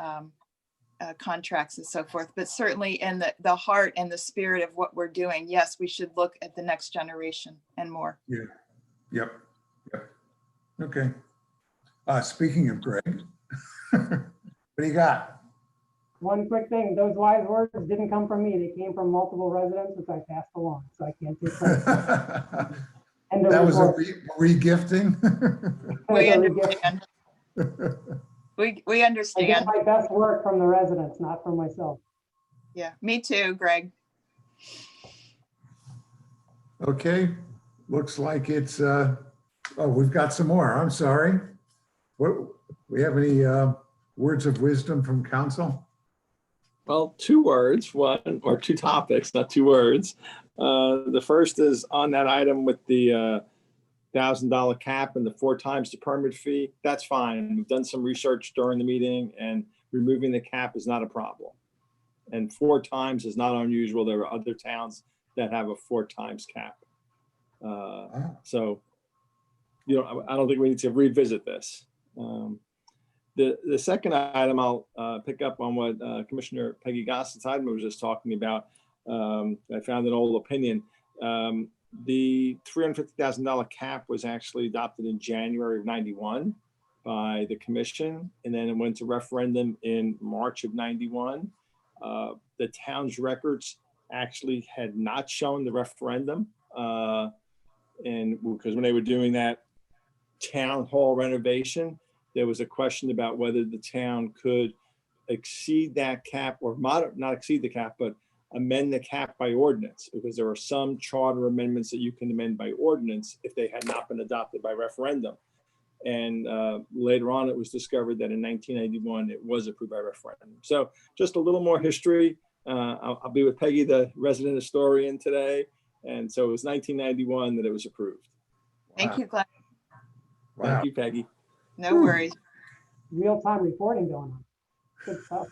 contracts and so forth, but certainly in the heart and the spirit of what we're doing, yes, we should look at the next generation and more. Yeah. Yep. Okay. Speaking of Greg, what do you got? One quick thing, those wise words didn't come from me. They came from multiple residents, which I passed along, so I can't take credit. And That was a report. re-gifting? We It was a gift. understand. We I get understand. my best work from the residents, not from myself. Yeah, me too, Greg. Okay, looks like it's, oh, we've got some more. I'm sorry. What, we have any words of wisdom from council? Well, 2 words, one or 2 topics, not 2 words. The first is on that item with the $1,000 cap and the 4 times the permit fee. That's fine. We've done some research during the meeting, and removing the cap is not a problem. And 4 times is not unusual. There are other towns that have a 4 times cap. So, you know, I don't think we need to revisit this. The second item, I'll pick up on what Commissioner Peggy Gossett-Heidemann was just talking about. I found an old opinion. The $350,000 cap was actually adopted in January of '91 by the commission, and then it went to referendum in March of '91. The town's records actually had not shown the referendum, and because when they were doing that town hall renovation, there was a question about whether the town could exceed that cap or not exceed the cap, but amend the cap by ordinance, because there are some charter amendments that you can amend by ordinance if they had not been adopted by referendum. And later on, it was discovered that in 1991, it was approved by referendum. So just a little more history. I'll be with Peggy, the resident historian today. And so it was 1991 that it was approved. Thank you, Glenn. Wow. Thank you, Peggy. No worries. Real-time reporting going on. Good stuff.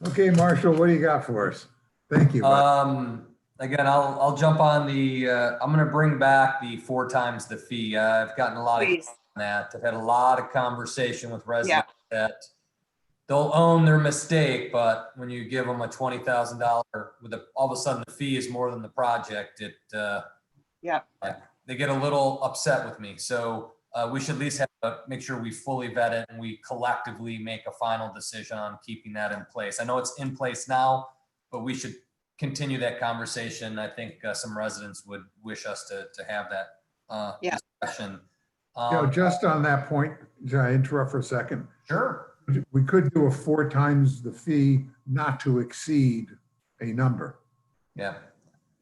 Okay, Marshall, what do you got for us? Thank you. bud. Again, I'll jump on the, I'm gonna bring back the 4 times the fee. I've gotten a lot of Please. on that. I've had a lot of conversation with residents that they'll own their mistake, but when you give them a $20,000 all of a sudden the fee is more than the project, Yeah. they get a little upset with me. So we should at least have to make sure we fully vet it and we collectively make a final decision on keeping that in place. I know it's in place now, but we should continue that conversation. I think some residents would wish us to have that discussion. You know, just on that point, can I interrupt for a second? Sure. We could do a 4 times the fee not to exceed a number. Yeah.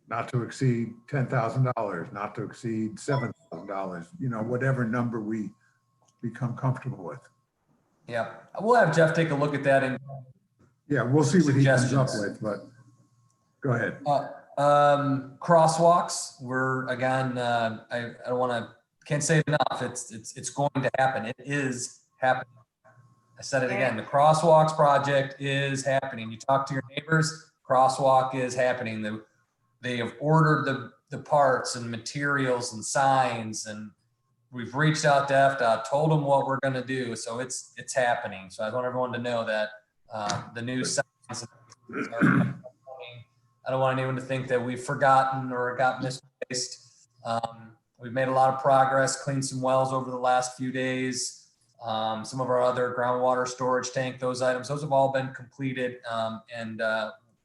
not to exceed $10,000, not to exceed $7,000, whatever number we become comfortable with. Yeah, we'll have Jeff take a look at that and Yeah, we'll see what he comes up Suggestions. with, but go ahead. crosswalks. We're again, I don't want to, can't say it enough. It's going to happen. It is happening. I said it again. The crosswalks project is happening. You talk to your neighbors, crosswalk is happening. They have ordered the parts and materials and signs, and we've reached out to FDOT, told them what we're going to do. So it's happening. So I want everyone to know that the new signs are coming. I don't want anyone to think that we've forgotten or got misplaced. We've made a lot of progress, cleaned some wells over the last few days. Some of our other groundwater storage tank, those items, those have all been completed. And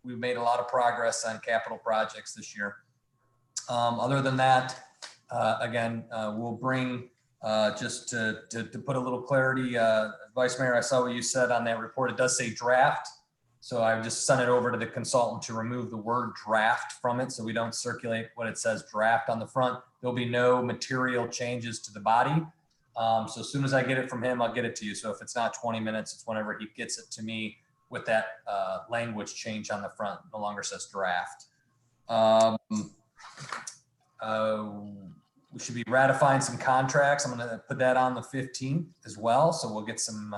we've made a lot of progress on capital projects this year. Other than that, again, we'll bring, just to put a little clarity, Vice Mayor, I saw what you said on that report. It does say draft. So I just sent it over to the consultant to remove the word draft from it, so we don't circulate what it says draft on the front. There'll be no material changes to the body. So as soon as I get it from him, I'll get it to you. So if it's not 20 minutes, it's whenever he gets it to me with that language change on the front. No longer says draft. We should be ratifying some contracts. I'm going to put that on the 15th as well. So we'll get some,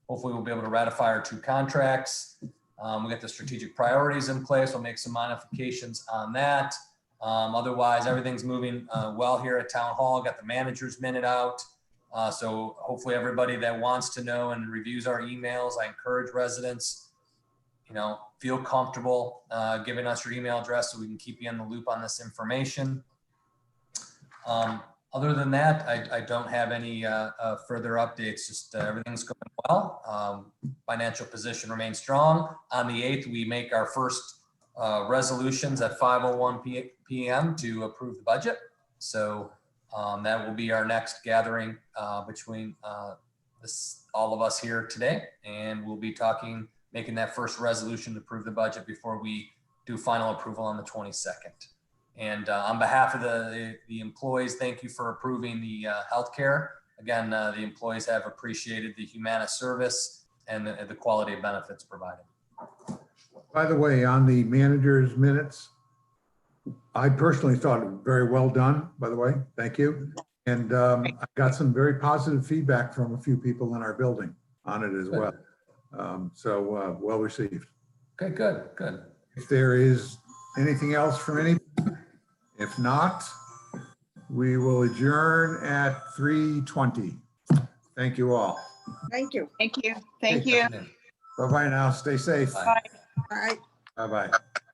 hopefully we'll be able to ratify our 2 contracts. We'll get the strategic priorities in place. We'll make some modifications on that. Otherwise, everything's moving well here at Town Hall. Got the manager's minute out. So hopefully everybody that wants to know and reviews our emails, I encourage residents, feel comfortable giving us your email address so we can keep you in the loop on this information. Other than that, I don't have any further updates. Just everything's going well. Financial position remains strong. On the 8th, we make our first resolutions at 5:01 p.m. to approve the budget. So that will be our next gathering between all of us here today. And we'll be making that first resolution to approve the budget before we do final approval on the 22nd. And on behalf of the employees, thank you for approving the healthcare. Again, the employees have appreciated the Humana service and the quality of benefits provided. By the way, on the manager's minutes, I personally thought it was very well done, by the way. Thank you. And I got some very positive feedback from a few people in our building on it as well. So well received. Okay, good. If there is anything else from any, if not, we will adjourn at 3:20. Thank you all. Thank you. Thank you. Thank you. Bye-bye now. Stay safe. Bye. All right. Bye-bye.